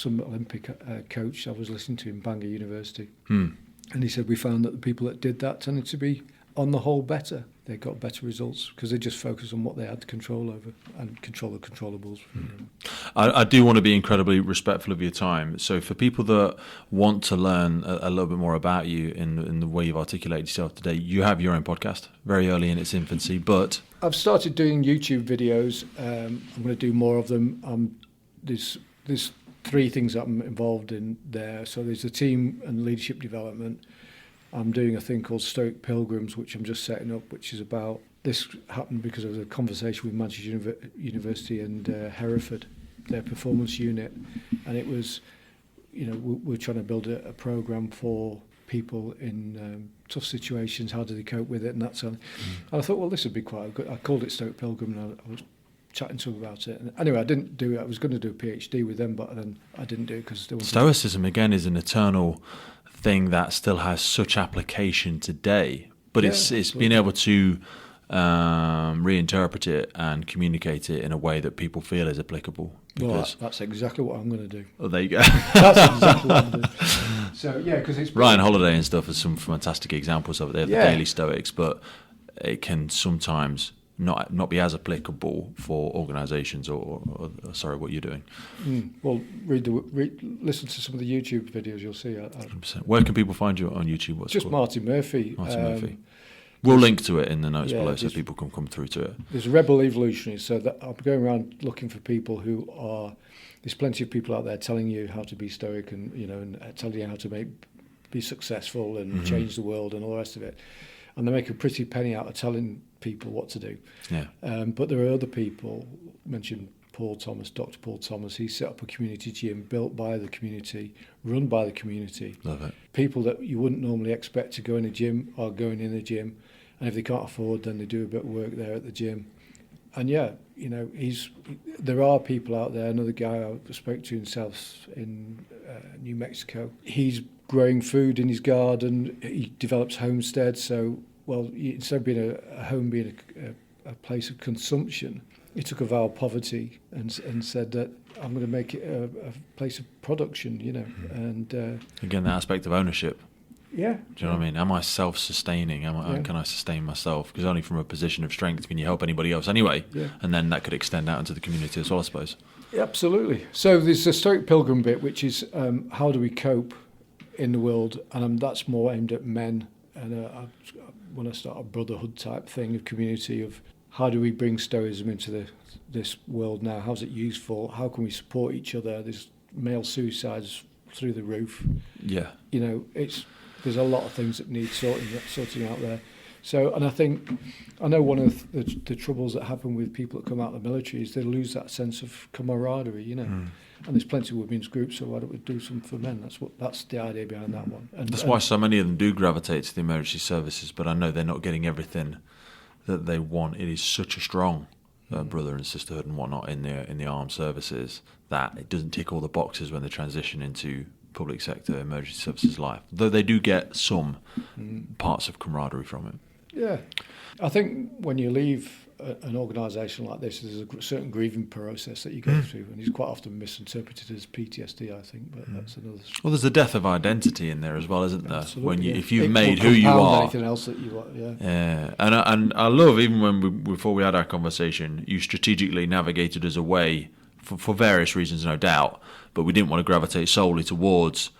Olympic coach I was listening to in Bangor University. And he said we found that the people that did that tended to be, on the whole, better. They got better results because they just focused on what they had control over and control the controllables. I do want to be incredibly respectful of your time. So for people that want to learn a little bit more about you in the way you've articulated yourself today, you have your own podcast, very early in its infancy, but... I've started doing YouTube videos. I'm going to do more of them. There's 3 things that I'm involved in there. So there's the team and leadership development. I'm doing a thing called Stoic Pilgrims, which I'm just setting up, which is about... This happened because of a conversation with Manchester University and Hereford, their performance unit. And it was, we're trying to build a programme for people in tough situations. How do they cope with it and that sort of thing. And I thought, well, this would be quite good. I called it Stoic Pilgrim, and I was chatting to them about it. And anyway, I didn't do it. I was going to do a PhD with them, but then I didn't do it because... Stoicism, again, is an eternal thing that still has such application today, but it's being able to reinterpret it and communicate it in a way that people feel is applicable. Well, that's exactly what I'm going to do. Oh, there you go. That's exactly what I'm doing. So yeah, because it's Ryan Holiday and stuff are some fantastic examples of it. They're the Daily Stoics, but it can sometimes not be as applicable for organisations or what you're doing. Well, listen to some of the YouTube videos. You'll see. 100%. Where can people find you on YouTube? What's just it called? Martin Murphy. Martin Murphy. We'll link to it in the notes below so people can come through to it. There's Rebel Evolutionary, so that I'm going around looking for people who are. There's plenty of people out there telling you how to be stoic and telling you how to be successful and change the world and all the rest of it. And they make a pretty penny out of telling people what to do. Yeah. But there are other people, mentioned Dr. Paul Thomas. He set up a community gym built by the community, run by the community. Love it. People that you wouldn't normally expect to go in a gym are going in a gym. And if they can't afford, then they do a bit of work there at the gym. And there are people out there. Another guy I spoke to in New Mexico. He's growing food in his garden. He develops homesteads. So, instead of being a home being a place of consumption, he took a vow of poverty and said that I'm going to make it a place of production. And again, the aspect of ownership. Yeah. Do you know what I mean? Am I self-sustaining? Can I sustain myself? Because only from a position of strength can you help anybody else anyway. Yeah. And then that could extend out into the community as well, I suppose. Yeah, absolutely. So there's the Stoic Pilgrim bit, which is how do we cope in the world? And that's more aimed at men. And I want to start a brotherhood type thing of community of how do we bring Stoicism into this world now? How's it useful? How can we support each other? There's male suicides through the roof. Yeah. There's a lot of things that need sorting out there. So, and I know one of the troubles that happen with people that come out of the military is they lose that sense of camaraderie, And there's plenty of women's groups, so why don't we do something for men? That's the idea behind that one. And that's why so many of them do gravitate to the emergency services, but I know they're not getting everything that they want. It is such a strong brother and sisterhood and whatnot in the armed services that it doesn't tick all the boxes when they transition into public sector emergency services life, though they do get some parts of camaraderie from it. Yeah. I think when you leave an organisation like this, there's a certain grieving process that you go through, and it's quite often misinterpreted as PTSD, I think, but that's another... Well, there's a death of identity in there as well, isn't there? Absolutely, if you've made who you are... anything else that you are, yeah. Yeah, and I love, even before we had our conversation, you strategically navigated us away, for various reasons, no doubt, but we didn't want to gravitate solely towards,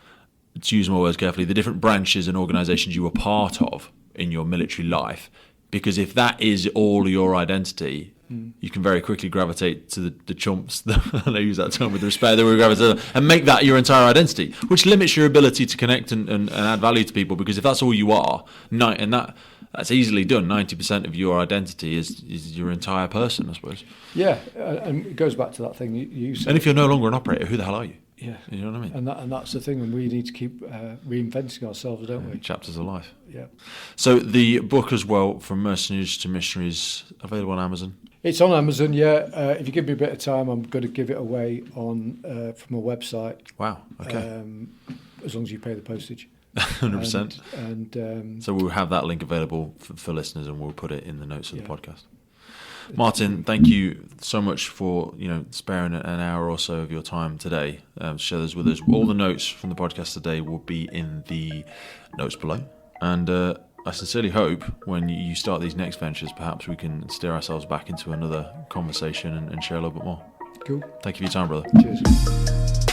to use my words carefully, the different branches and organisations you were part of in your military life. Because if that is all your identity, you can very quickly gravitate to the chumps, and I use that term with respect, that we gravitate, and make that your entire identity, which limits your ability to connect and add value to people. Because if that's all you are, and that's easily done, 90% of your identity is your entire person, I suppose. Yeah, and it goes back to that thing you said. And if you're no longer an operator, who the hell are you? Yeah, you know what I mean. And that's the thing, and we need to keep reinventing ourselves, don't we? Chapters of life. Yeah. So the book as well, From Mercenaries to Missionaries, available on Amazon. It's on Amazon, yeah. If you give me a bit of time, I'm going to give it away on from a website. Wow. Okay. As long as you pay the postage. 100%. And so we'll have that link available for listeners, and we'll put it in the notes of the podcast. Martin, thank you so much for sparing an hour or so of your time today to share this with us. All the notes from the podcast today will be in the notes below, and I sincerely hope when you start these next ventures, perhaps we can steer ourselves back into another conversation and share a little bit more. Cool. Thank you for your time, brother. Cheers.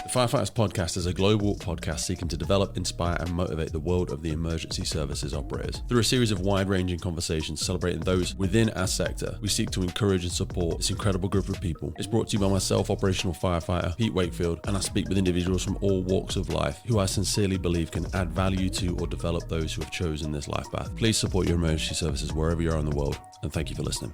The Firefighters Podcast is a global podcast seeking to develop, inspire, and motivate the world of the emergency services operators. Through a series of wide-ranging conversations celebrating those within our sector, we seek to encourage and support this incredible group of people. It's brought to you by myself, operational firefighter Pete Wakefield, and I speak with individuals from all walks of life who I sincerely believe can add value to or develop those who have chosen this life path. Please support your emergency services wherever you are in the world, and thank you for listening.